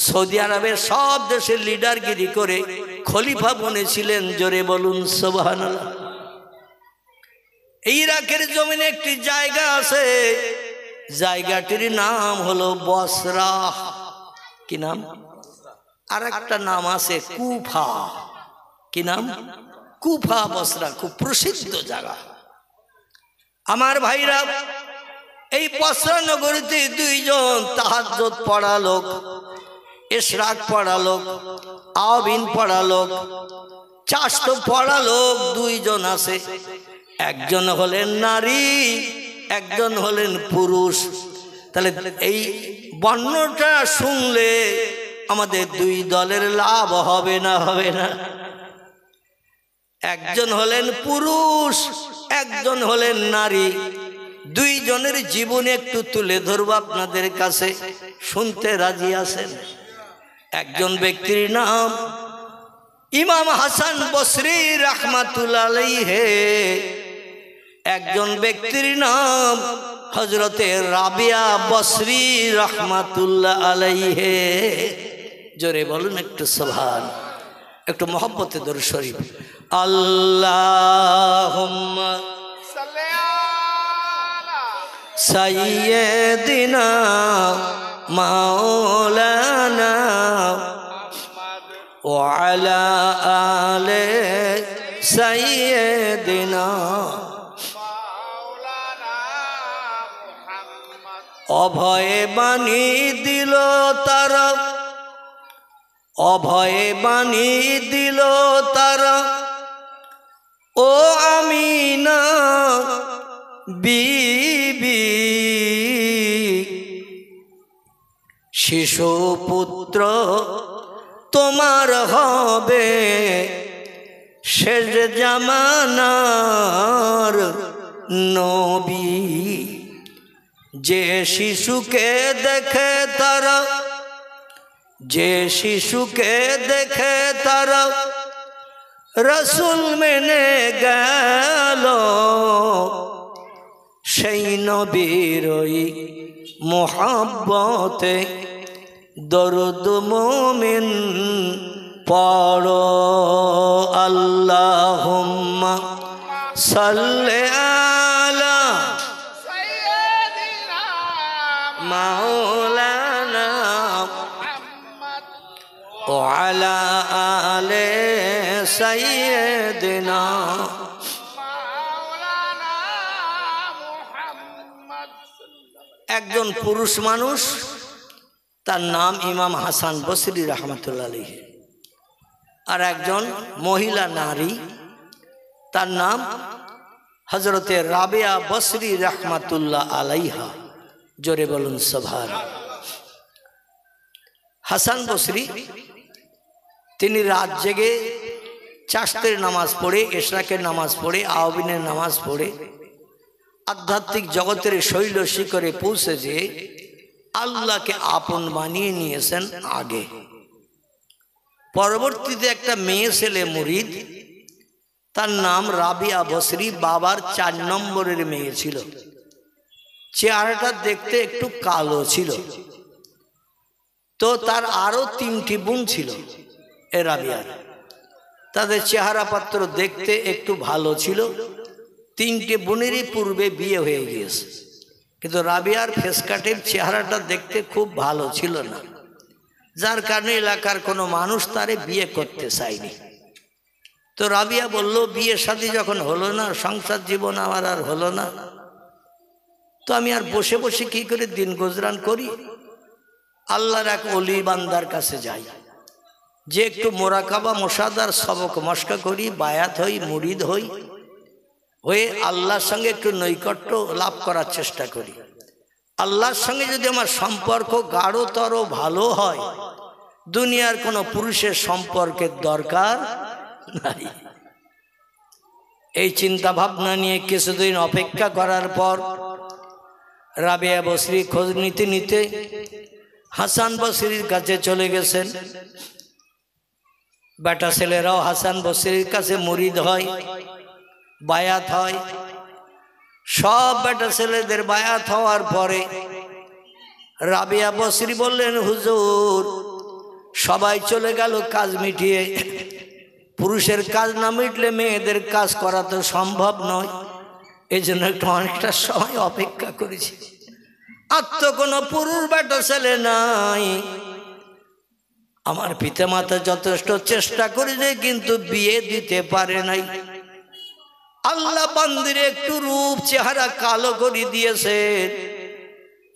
সৌদি আরবের সব দেশের লিডারগিরি করে খলিফা বনেছিলেন। জোরে বলুন সুবহানাল্লাহ। ইরাকের জমিনে একটি জায়গা আছে, জায়গাটির নাম হলো বসরা। কি নাম? আর একটা নাম আছে কুফা। কি নাম? কুফা বসরা, খুব প্রসিদ্ধ জায়গা। আমার ভাইরা, এই বসরা নগরীতে দুইজন তাহাজ্জুদ পড়া লোক, ইশরাক পড়া লোক, আওয়াবিন পড়া লোক, চাশত পড়া লোক দুইজন আছে। একজন হলেন নারী, একজন হলেন পুরুষ। তাহলে এই বর্ণটা শুনলে আমাদের দুই দলের লাভ হবে না? হবে না? একজন হলেন পুরুষ, একজন হলেন নারী। দুইজনের জীবনে একটু তুলে ধরবো আপনাদের কাছে, শুনতে রাজি আছেন? একজন ব্যক্তির নাম ইমাম হাসান বসরি রাহমাতুল্লাহ আলাইহি, একজন ব্যক্তির নাম হযরতে রাবিয়া বসরি রাহমাতুল্লাহ আলাইহি। জোরে বলুন একটু সুবহান, একটু মহব্বতে দরুদ শরীফ। আল্লাহুম্মা সাল্লি আলা সাইয়্যিদিনা মাওলানা ওয়া আলা আলি সাইয়্যিদিনা মাওলানা মুহাম্মদ। অভয়ে বাণী দিল তারা, অভয়ে বাণী দিল তারা, ও আমিনা বিবি। শিশু পুত্র তোমার হবে শেষ জামানার নবী। যে শিশুকে দেখে তারা, যে শিশুকে দেখে তারা রসুল মেনে গেল, সেই নবীর ওই মোহাব্বতে দরুদ মুমিন পড়ো। আল্লাহুম্মা সাল্লি আলা সাইয়্যিদিনা মাওলানা ওয়া আলা আলি সাইয়্যিদিনা মাওলানা মুহাম্মদ। একজন পুরুষ মানুষ, তার নাম ইমাম হাসান বসরি রাহমাতুল্লাহ আলাইহি। আর একজন মহিলা নারী, তার নাম হযরতে রাবিয়া বসরি রাহমাতুল্লাহ আলাইহা। জোরে বলুন সুবহান। হাসান বসরি তিনি রাত জেগে চাশতের নামাজ পড়ে, ইশরাকের নামাজ পড়ে, আওয়াবিনের নামাজ পড়ে আধ্যাত্মিক জগতের শৈল শিখরে পৌঁছে যে আল্লাহকে আপন বানিয়ে নিয়েছেন আগে। পরবর্তীতে একটা মেয়ে ছেলে মুরিদ, তার নাম রাবিয়া বসরি, বাবার 4 নম্বরের মেয়ে ছিল। চেহারাটা দেখতে একটু কালো ছিল। তো তার আরো 3টি বোন ছিল এ রাবিয়ার, তাদের চেহারা পত্র দেখতে একটু ভালো ছিল। 3টে বোনেরই পূর্বে বিয়ে হয়ে গিয়েছে, কিন্তু রাবিয়ার ফেসকাটের চেহারাটা দেখতে খুব ভালো ছিল না, যার কারণে এলাকার কোনো মানুষ তারে বিয়ে করতে চায়নি। তো রাবিয়া বলল, বিয়ে শাদী যখন হলো না, সংসার জীবন আমার আর হলো না, তো আমি আর বসে বসে কি করে দিন গুজরান করি? আল্লাহর এক ওলি বান্দার কাছে যাই, যে একটু মোরাকাবা মোশাদার সবক মশকা করি, বায়াত হই, মুরিদ হই, হয়ে আল্লাহর সঙ্গে একটু নৈকট্য লাভ করার চেষ্টা করি। আল্লাহর সঙ্গে যদি আমার সম্পর্ক গাঢ়তর ভালো হয়, দুনিয়ার কোনো পুরুষের সম্পর্কের দরকার নাই। এই চিন্তা ভাবনা নিয়ে কিছুদিন অপেক্ষা করার পর রাবিয়া বসরি খোঁজ নিতে নিতে হাসান বসরির কাছে চলে গেছেন। বেটা ছেলেরাও হাসান বসরির কাছে মুরিদ হয়, বায়াত হয়। সব বেটা ছেলেদের বায়াত হওয়ার পরে রাবিয়া বসরি বললেন, হুজুর সবাই চলে গেল কাজ মিটিয়ে, পুরুষের কাজ না মিটলে মেয়েদের কাজ করা তো সম্ভব নয়, এই জন্য একটু অনেকটা সময় অপেক্ষা করেছি। আর তো কোনো পুরুষ বেটা ছেলে নাই, আমার পিতামাতা যথেষ্ট চেষ্টা করেছে কিন্তু বিয়ে দিতে পারে নাই। আল্লাহ বান্দির একটু রূপ চেহারা কালো করে দিয়েছে,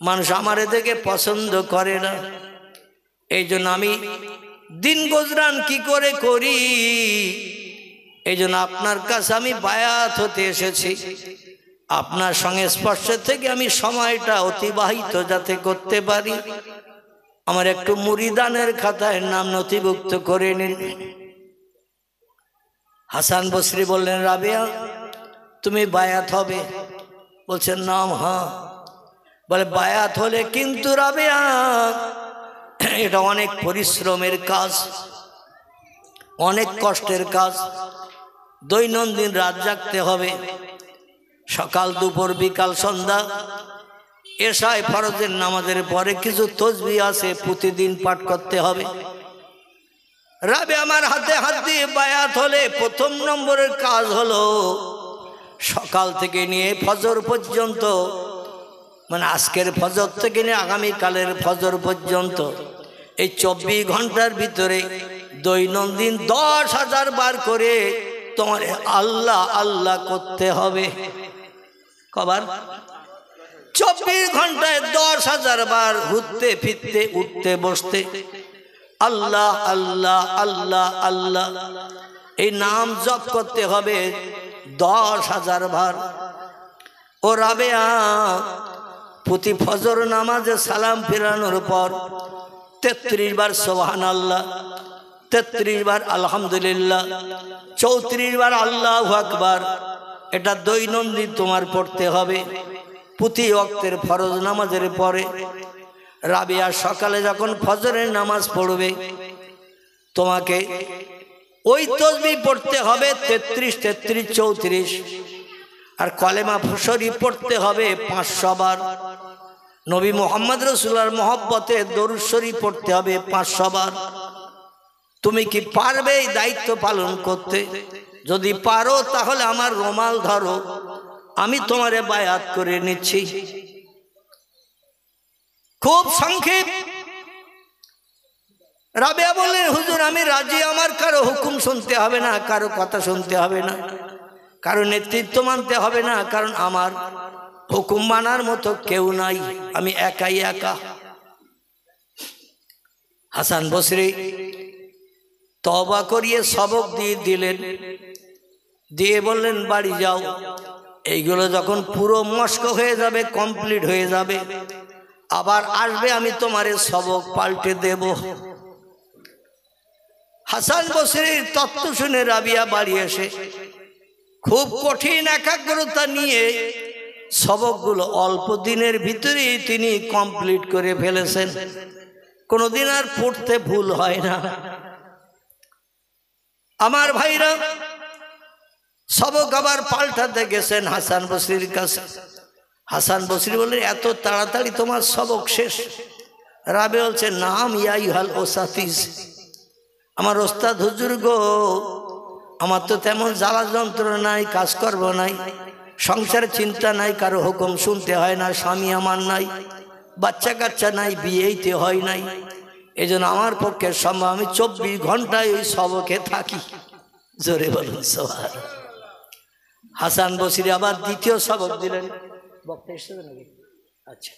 মানুষ আমার দেখে পছন্দ করে না, এই জন্য আমি দিন গুজরান কি করে করি, এই জন্য আপনার কাছে আমি বায়াত হতে এসেছি। আপনার সঙ্গে স্পর্শ থেকে আমি সময়টা অতিবাহিত যাতে করতে পারি, আমার একটু মুরিদানের খাতায় নাম নথিভুক্ত করে নিন। হাসান বসরি বললেন, রাবিয়া তুমি বায়াত হবে? বলছেন নাম হ্যাঁ। বলে বায়াত হলে কিন্তু রাবিয়া এটা অনেক পরিশ্রমের কাজ, অনেক কষ্টের কাজ, দৈনন্দিন রাত জাগতে হবে, সকাল দুপুর বিকাল সন্ধ্যা, এশায় ফরজের নামাজের পরে কিছু তসবিহ আছে প্রতিদিন পাঠ করতে হবে। রাবে আমার হাতে হাত দিয়ে বায়াত হলে প্রথম নম্বরের কাজ হলো সকাল থেকে নিয়ে ফজর পর্যন্ত, মানে আজকের ফজর থেকে নিয়ে আগামীকালের ফজর পর্যন্ত এই 24 ঘন্টার ভিতরে দৈনন্দিন 10,000 বার করে তোমার আল্লাহ আল্লাহ করতে হবে। কবার? 24 ঘন্টায় 10,000 বার ঘুরতে ফিরতে উঠতে বসতে আল্লাহ আল্লাহ আল্লাহ আল্লাহ এই নাম জপ করতে হবে 10,000 বার। ও রাবেয়া প্রতি ফজর নামাজে সালাম ফিরানোর পর 33 বার সুবহানাল্লাহ, 33 বার আলহামদুলিল্লাহ, 34 বার আল্লাহু আকবার, এটা দৈনন্দিন তোমার পড়তে হবে প্রতি ওয়াক্তের ফরজ নামাজের পরে। রাবিয়া সকালে যখন ফজরের নামাজ পড়বে তোমাকে ওই তসবিহ পড়তে হবে 33 33 34, আর কলেমা শরীফ পড়তে হবে 500 বার, নবী মুহাম্মদ রাসূলুল্লাহর মহব্বতে দরুদ শরীফ পড়তে হবে 500 বার। তুমি কি পারবে এই দায়িত্ব পালন করতে? যদি পারো তাহলে আমার রুমাল ধরো, আমি তোমারে বায়াত করে নিচ্ছি। খুব সংক্ষেপ রাবিয়া বললেন, হুজুর আমি রাজি, আমার কারো হুকুম শুনতে হবে না, কারো কথা শুনতে হবে না, কারো নেতৃত্ব মানতে হবে না, কারণ আমার হুকুম মানার মতো কেউ নাই, আমি একাই একা। হাসান বসরি তওবা করিয়ে সবক দিয়ে দিলেন, দিয়ে বললেন বাড়ি যাও, এইগুলো যখন পুরো মস্ক হয়ে যাবে, কমপ্লিট হয়ে যাবে, আবার আসবে, আমি তোমারে সবক পাল্টে দেব। হাসান বসরির তত্ত্ব শুনে রাবিয়া বাড়ি এসে খুব কঠিন একাগ্রতা নিয়ে সবকগুলো অল্প দিনের ভিতরেই তিনি কমপ্লিট করে ফেলেছেন, কোনোদিন আর পড়তে ভুল হয় না। আমার ভাইরা সবক আবার পাল্টাতে গেছেন হাসান বসরির কাছে। হাসান বসরি বললেন, এত তাড়াতাড়ি তোমার সবক শেষ? রাবিয়া বলছে, নাম ইয়াইহাল ওসাতিস, আমার ওস্তাদ হুজুর গো, আমার তো তেমন জ্বালা যন্ত্রণা নাই, কাজকর্ম নাই, সংসার চিন্তা নাই, কারো হুকুম শুনতে হয় না, স্বামী আমার নাই, বাচ্চা কাচ্চা নাই, বিয়েইতে হয় নাই, এই জন্য আমার পক্ষে সম্ভব, আমি 24 ঘন্টায় ওই সবকে থাকি। জোরে বলুন সুবহান। হাসান বসরি আবার দ্বিতীয় সবক দিলেন। আচ্ছা,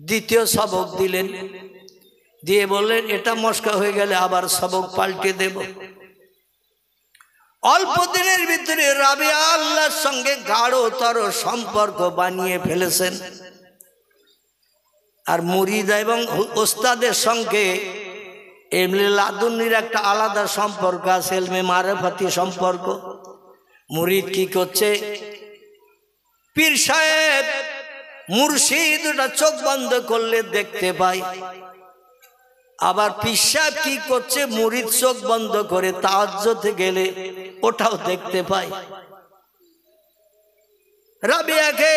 দ্বিতীয় সবক দিলেন, দিয়ে বললেন, এটা মস্কা হয়ে গেলে আবার সবক পাল্টে দেব। অল্প দিনের ভিতরে রাবিয়া আল্লাহর সঙ্গে গাঢ়তর সম্পর্ক বানিয়ে ফেলেছেন। আর মুরিদ এবং ওস্তাদের সঙ্গে এমনি লাদুনির একটা আলাদা সম্পর্ক আছে, এলমে মারেফাতি সম্পর্ক। মুরিদ কি করছে, পীর সাহেব মুর্শিদ ওটা চোখ বন্ধ করলে দেখতে পায়, আবার পীর সাহেব কি করছে, মুরিদ চোখ বন্ধ করে তাহাজ্জুদে গেলে ওটাও দেখতে পায়। রাবিয়াকে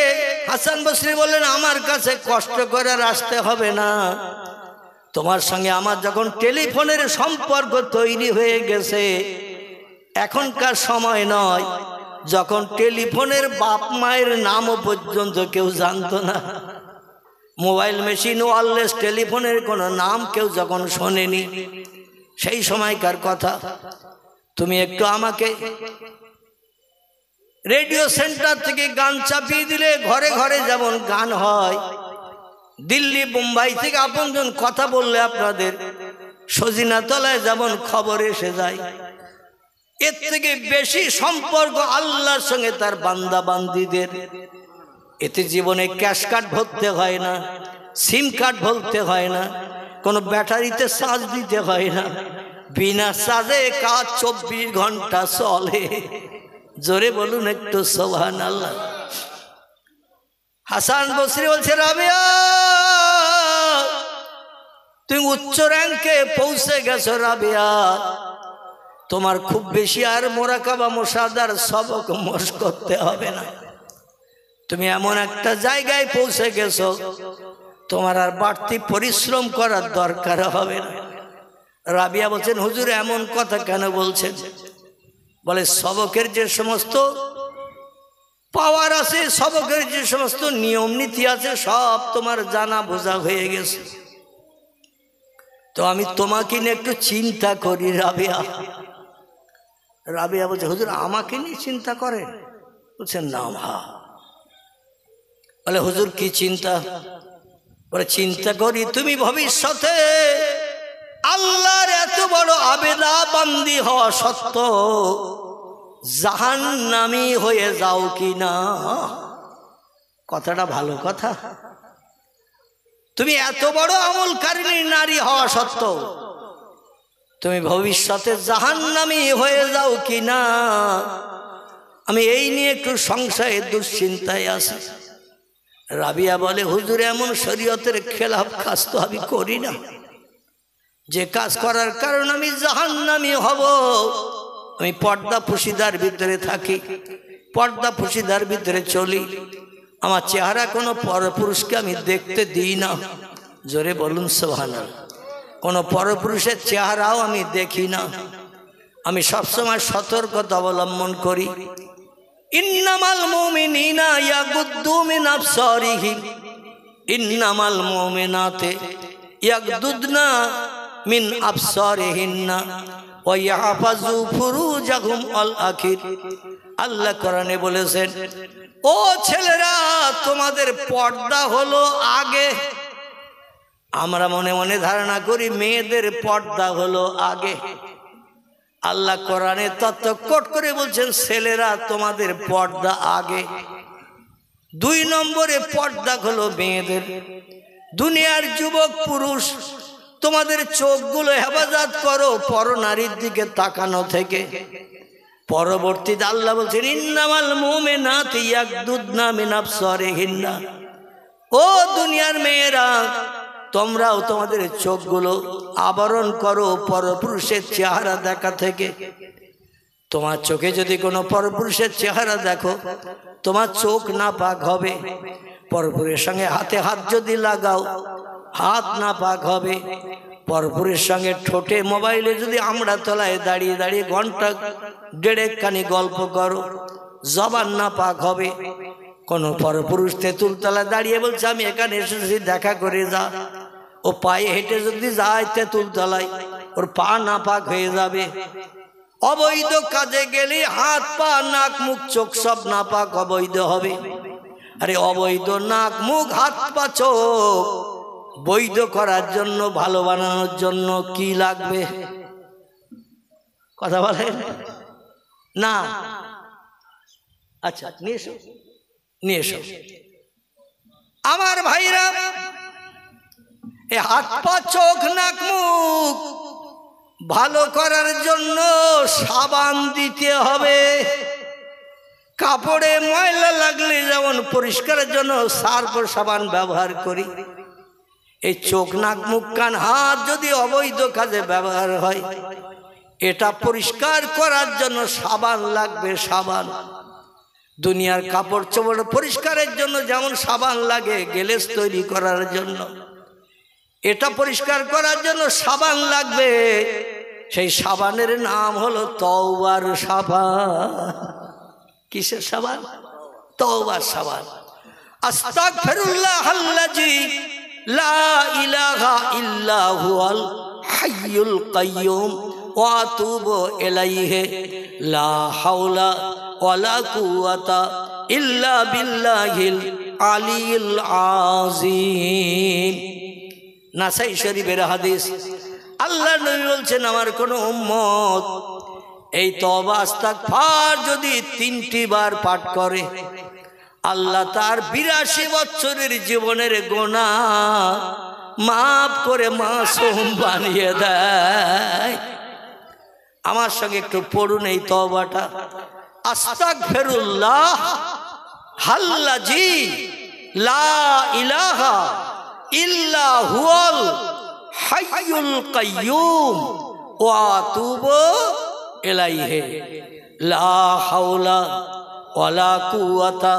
হাসান বসরি বললেন, আমার কাছে কষ্ট করে আসতে হবে না, তোমার সঙ্গে আমার যখন টেলিফোনের সম্পর্ক তৈরি হয়ে গেছে, এখনকার সময় নয়, যখন টেলিফোনের বাপ মায়ের নামও পর্যন্ত কেউ জানতো না, মোবাইল মেশিন ওয়্যারলেস টেলিফোনের কোনো নাম কেউ যখন শোনেনি, সেই সময়কার কথা। তুমি একটু আমাকে রেডিও সেন্টার থেকে গান চাপিয়ে দিলে ঘরে ঘরে যেমন গান হয়, দিল্লি বোম্বাই থেকে আপনজন কথা বললে আপনাদের সজিনাতলায় যেমন খবর এসে যায়, এর থেকে বেশি সম্পর্ক আল্লাহর সঙ্গে তার বান্দা বান্দিদের। এতে জীবনে ক্যাশ কার্ড ভরতে হয় না, সিম কার্ড ভরতে হয় না, কোনো ব্যাটারিতে চার্জ দিতে হয় না, বিনা চার্জে কাজ 24 ঘন্টা চলে। জোরে বলুন একটু সুবহানাল্লাহ। হাসান বসরি বলছে, রাবিয়া তুমি উচ্চ র্যাঙ্কে পৌঁছে গেছো রাবিয়া, তোমার খুব বেশি আর মোরাকাবা মুশাহাদার সবক মশ করতে হবে না, তুমি এমন একটা জায়গায় পৌঁছে গেছো, তোমার আর বাড়তি পরিশ্রম করার দরকার হবে না। রাবিয়া বলছেন, হুজুর এমন কথা কেন বলছেন? বলে, সবকের যে সমস্ত পাওয়ার আছে, সবকের যে সমস্ত নিয়ম নীতি আছে, সব তোমার জানা বোঝা হয়ে গেছে, তো আমি তোমাকে নিয়ে একটু চিন্তা করি। রাবিয়া বলছে, হুজুর আমাকে নিয়ে চিন্তা করেন? বলছেন, না। বলে, হুজুর কি চিন্তা? বলে, চিন্তা করি তুমি ভবিষ্যতে আল্লাহর এত বড় আবেদা বান্দি হওয়া সত্ত্বেও জাহান্নামী হয়ে যাও কিনা। কথাটা ভালো কথা। তুমি এত বড় আমলকারিনী নারী হওয়া সত্ত্বেও তুমি ভবিষ্যতে জাহান্নামী হয়ে যাও কিনা, আমি এই নিয়ে একটু সংশয়ে দুশ্চিন্তায় আছি। রাবিয়া বলে, হুজুর এমন শরীয়তের খেলাফ কাজ তো আমি করি না, যে কাজ করার কারণে আমি জাহান্নামী হব। আমি পর্দা পুশিদার ভিতরে থাকি, পর্দা পুশিদার ভিতরে চলি, আমার চেহারা কোনো পরপুরুষকে আমি দেখতে দিই না। জোরে বলুন সুবহানাল্লাহ। কোনো পরপুরুষের চেহারাও আমি দেখি না, আমি সবসময় সতর্কতা অবলম্বন করি। ইন্নামাল মুমিনিনা ইয়াগুদ্দু মিন আবসারিহিম, ইন্নামাল মুমিনাতে ইয়াগদুদনা মিন আবসারিহিন্না ওয়া ইয়াহফাজু ফুরুজাহুম আল আখির। আল্লাহ কোরআনে বলেছেন, ও ছেলেরা তোমাদের পর্দা হলো আগে। আমরা মনে মনে ধারণা করি মেয়েদের পর্দা হলো আগে। আল্লাহ কোরআনে তত্ত্ব কোট করে বলছেন, ছেলেরা তোমাদের পর্দা আগে। 2 নম্বরে পর্দা হলো মেয়েদের। দুনিয়ার যুবক পুরুষ তোমাদের চোখগুলো হেফাজত করো পরনারীর দিকে তাকানো থেকে। পরবর্তীতে আল্লাহ বলছেন, ইন্নামাল মুমিনাতু ইয়াগদুদনা মিন আবসারিহিন্না। ও দুনিয়ার মেয়েরা, তোমরাও তোমাদের চোখগুলো আবরণ করো পরপুরুষের চেহারা দেখা থেকে। তোমার চোখে যদি কোনো পরপুরুষের চেহারা দেখো, তোমার চোখ নাপাক হবে। পরপুরের সঙ্গে হাতে হাত যদি লাগাও হাত নাপাক হবে। পরপুরের সঙ্গে ঠোঁটে মোবাইলে যদি আমরা তলায় দাঁড়িয়ে দাঁড়িয়ে ঘন্টা দেড়েকখানি গল্প করো জবান নাপাক হবে। কোন পরপুরুষ তেঁতুল তলায় দাঁড়িয়ে বলছে আমি এখানে এসেছি দেখা করে যা, ও পায়ে হেঁটে যদি যায় তেঁতুল তলায় ওর পা নাপাক হয়ে যাবে। অবৈধ কাজে গেলে হাত পা নাক মুখ চোখ সব নাপাক অবৈধ হবে। আরে অবৈধ নাক মুখ হাত পা চোখ বৈধ করার জন্য ভালো বানানোর জন্য কি লাগবে? কথা বলেন না? আচ্ছা নিয়ে এসো, নিয়ে এসো। আমার ভাইরা, এ হাত পা চোখ নাক মুখ ভালো করার জন্য সাবান দিতে হবে। কাপড়ে ময়লা লাগলে যেমন পরিষ্কারের জন্য সার্ফ সাবান ব্যবহার করি, এই চোখ নাক মুখ কান হাত যদি অবৈধ কাজে ব্যবহার হয় এটা পরিষ্কার করার জন্য সাবান লাগবে। সাবান দুনিয়ার কাপড় চোপড় পরিষ্কারের জন্য যেমন সাবান লাগে গেলেস তৈরি করার জন্য, এটা পরিষ্কার করার জন্য সাবান লাগবে। সেই সাবানের নাম হলো তওবার সাবান। কিসের সাবান? তওবার সাবান। আস্তাগফিরুল্লাহাল্লাযী লা ইলাহা ইল্লা হুয়াল হাইয়ুল কাইয়্যুম ওয়া আতুবু ইলাইহি লা হাওলা ওয়ালা কুওয়াতা ইল্লা বিল্লাহিল আলিয়্যিল আযীম। নাসাই শরীফের হাদিস। আল্লাহ নবী বলছেন আমার কোন উম্মত এই তওবা ইস্তিগফার যদি 3টি বার পাঠ করে আল্লাহ তার 82 বছরের জীবনের গুনাহ মাফ করে মাসুম বানিয়ে দেয়। আমার সঙ্গে একটু পড়ুন এই তওবাটা। আস্তাগফিরুল্লাহ আল্লাযী লা ইলাহা ইল্লা হুয়াল হাইয়ুল কাইয়্যুম ওয়া আতুবু ইলাইহি লা হাওলা ওয়ালা কুওয়াতা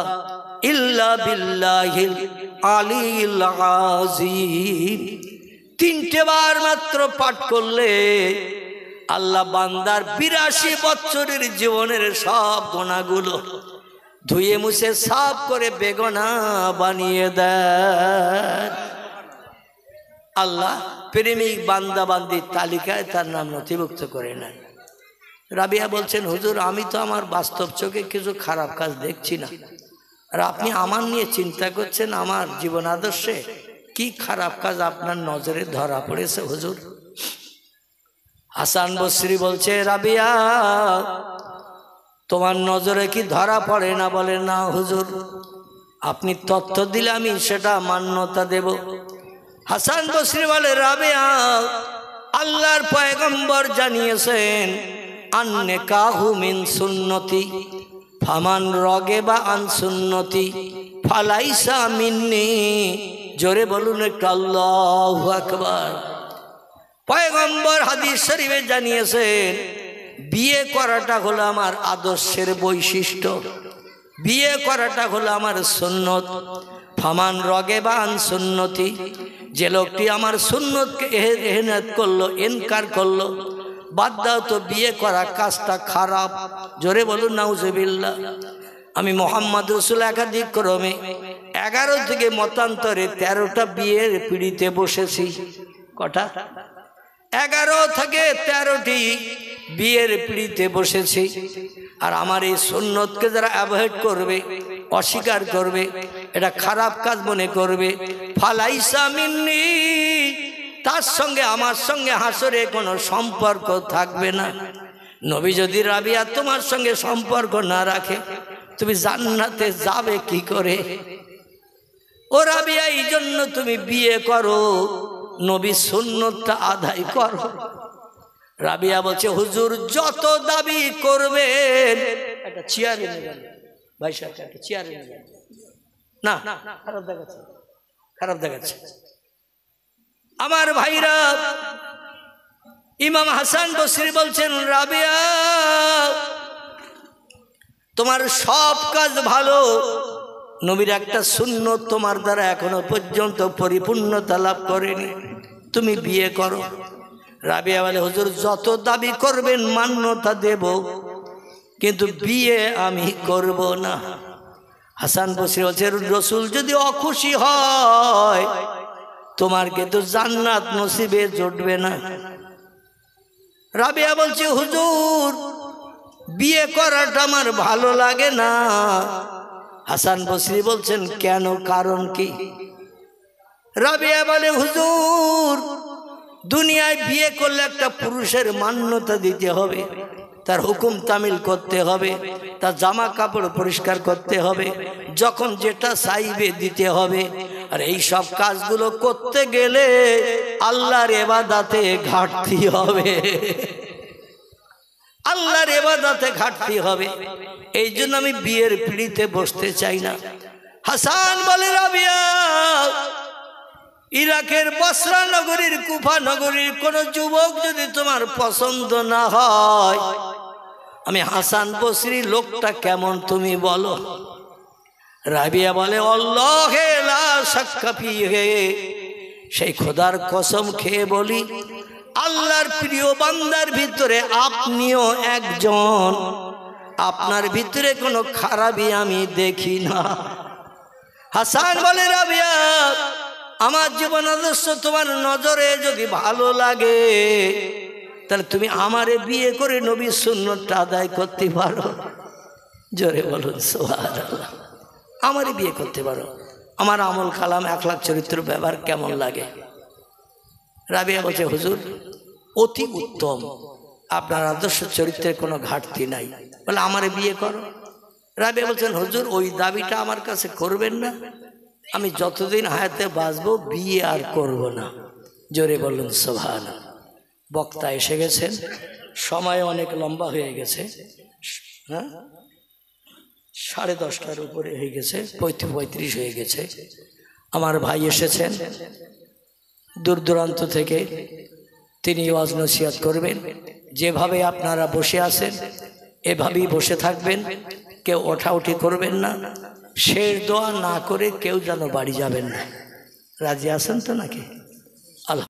ইল্লা বিল্লাহিল আলিয়্যিল আযীম। 3টে বার মাত্র পাঠ করলে আল্লাহ বান্দার 82 বছরের জীবনের সব গুনাহগুলো ধুয়ে মুছে সাফ করে বেগুনাহ বানিয়ে দেন। আল্লাহ প্রেমিক বান্দা বান্দির তালিকায় তার নাম নথিভুক্ত করে নেন। রাবিয়া বলছেন হুজুর আমি তো আমার বাস্তব চোখে কিছু খারাপ কাজ দেখছি না, আর আপনি আমার নিয়ে চিন্তা করছেন আমার জীবন আদর্শে কি খারাপ কাজ আপনার নজরে ধরা পড়েছে হুজুর? হাসান বসরি বলছে রাবিয়া তোমার নজরে কি ধরা পড়ে না? বলে না হুজুর, আপনি তথ্য দিলে আমি সেটা মান্যতা দেব। হাসান বসরি বলে রাবিয়া আল্লাহর পয়গম্বর জানিয়েছেন আন-নিকাহু মিন সুন্নতি ফামান রাগিবা আন সুন্নতি ফালাইসা মিন্নি। জোরে বলুন একটু আল্লাহু আকবার। পয়গম্বর হাদিস শরীফে জানিয়েছেন বিয়ে করাটা হলো আমার আদর্শের বৈশিষ্ট্য, বিয়ে করাটা হলো আমার সুন্নত। ফামান রাগিবা আন সুন্নতি, যে লোকটি আমার সুন্নতকে এহনাত করলো, ইনকার করলো, বাদ দাও তো বিয়ে করা কাজটা খারাপ। জোরে বলুন নাউজুবিল্লাহ। আমি মোহাম্মদ রসুল একাধিক ক্রমে 11 থেকে মতান্তরে 13টা বিয়ের পিড়িতে বসেছি। কটা? 11 থেকে 13টি বিয়ের পিড়িতে বসেছি। আর আমার এই সুন্নতকে যারা অ্যাভয়েড করবে, অস্বীকার করবে, এটা খারাপ কাজ মনে করবে, ফালাইসা মিন্নি, তার সঙ্গে আমার সঙ্গে হাসরে কোনো সম্পর্ক থাকবে না। নবী যদি রাবিয়া তোমার সঙ্গে সম্পর্ক না রাখে তুমি জান্নাতে যাবে কি করে? ও রাবিয়া এই জন্য তুমি বিয়ে করো, নবী সুন্নতটা আদায় করো। রাবিয়া বলছে হুজুর যত দাবি করবেন, একটা চেয়ারে নেবেন ভাই সাহেব, একটা চেয়ারে নেবেন না, খারাপ দেখাচ্ছে, খারাপ দেখাচ্ছে। আমার ভাইরা, ইমাম হাসান বসরি বলছেন রাবিয়া তোমার সব কাজ ভালো, নবীর একটা সুন্নত তোমার দ্বারা এখনো পর্যন্ত পরিপূর্ণতা লাভ করেনি, তুমি বিয়ে করো। রাবিয়া বলে হুজুর যত দাবি করবেন মান্যতা দেব, কিন্তু বিয়ে আমি করব না। হাসান বসরি বলছে রসুল যদি অখুশি হয় তোমার কিন্তু জান্নাত নসিবে জুটবে না। রাবিয়া বলছে হুজুর বিয়ে করাটা আমার ভালো লাগে না। হাসান বসরি বলছেন কেন, কারণ কি? রাবিয়া বলে হুজুর দুনিয়ায় বিয়ে করলে একটা পুরুষের মান্যতা দিতে হবে, তার হুকুম তামিল করতে হবে, তার জামা কাপড় পরিষ্কার করতে হবে, যখন যেটা চাইবে দিতে হবে। আর এই সব কাজগুলো করতে গেলে আল্লাহর ইবাদতে ঘাটতি হবে, আল্লাহর ইবাদতে ঘাটতি হবে। এই জন্য আমি বিয়ের পিড়িতে বসতে চাই না। হাসান বলে রাবিয়া ইরাকের বসরা নগরীর কুফা নগরীর কোন যুবক যদি তোমার পছন্দ না হয়, আমি হাসান বসরি লোকটা কেমন তুমি বলো। রাবিয়া বলে আল্লাহে লা শাক্কা ফিহে, সেই খোদার কসম খেয়ে বলি আল্লাহর প্রিয় বান্দার ভিতরে আপনিও একজন, আপনার ভিতরে কোনো খারাপই আমি দেখি না। হাসান বলে রাবিয়া আমার জীবন আদর্শ তোমার নজরে যদি ভালো লাগে তাহলে তুমি আমারে বিয়ে করে নবীর সুন্নতটা আদায় করতে পারো। জোরে বলুন সুবহানাল্লাহ। আমারে বিয়ে করতে পারো, আমার আমল কালাম আখলাক চরিত্র ব্যবহার কেমন লাগে। রাবিয়া বলছে হুজুর অতি উত্তম, আপনার আদর্শ চরিত্রের কোনো ঘাটতি নাই, বলে আমারে বিয়ে করো। রাবিয়া বলছেন হুজুর ওই দাবিটা আমার কাছে করবেন না, আমি যতদিন হায়াতে বাঁচবো বিয়ে আর করব না। জোরে বলুন সুবহানাল্লাহ। বক্তা এসে গেছেন, সময় অনেক লম্বা হয়ে গেছে, হ্যাঁ 10:30টার উপরে হয়ে গেছে, 35 হয়ে গেছে। আমার ভাই এসেছেন দূর দূরান্ত থেকে, তিনি ওয়াজ নসিহত করবেন। যেভাবে আপনারা বসে আছেন এভাবেই বসে থাকবেন, কেউ ওঠাউঠি করবেন না, শেষ দোয়া না করে কেউ যেন বাড়ি যাবেন না। রাজি আছেন তো নাকি?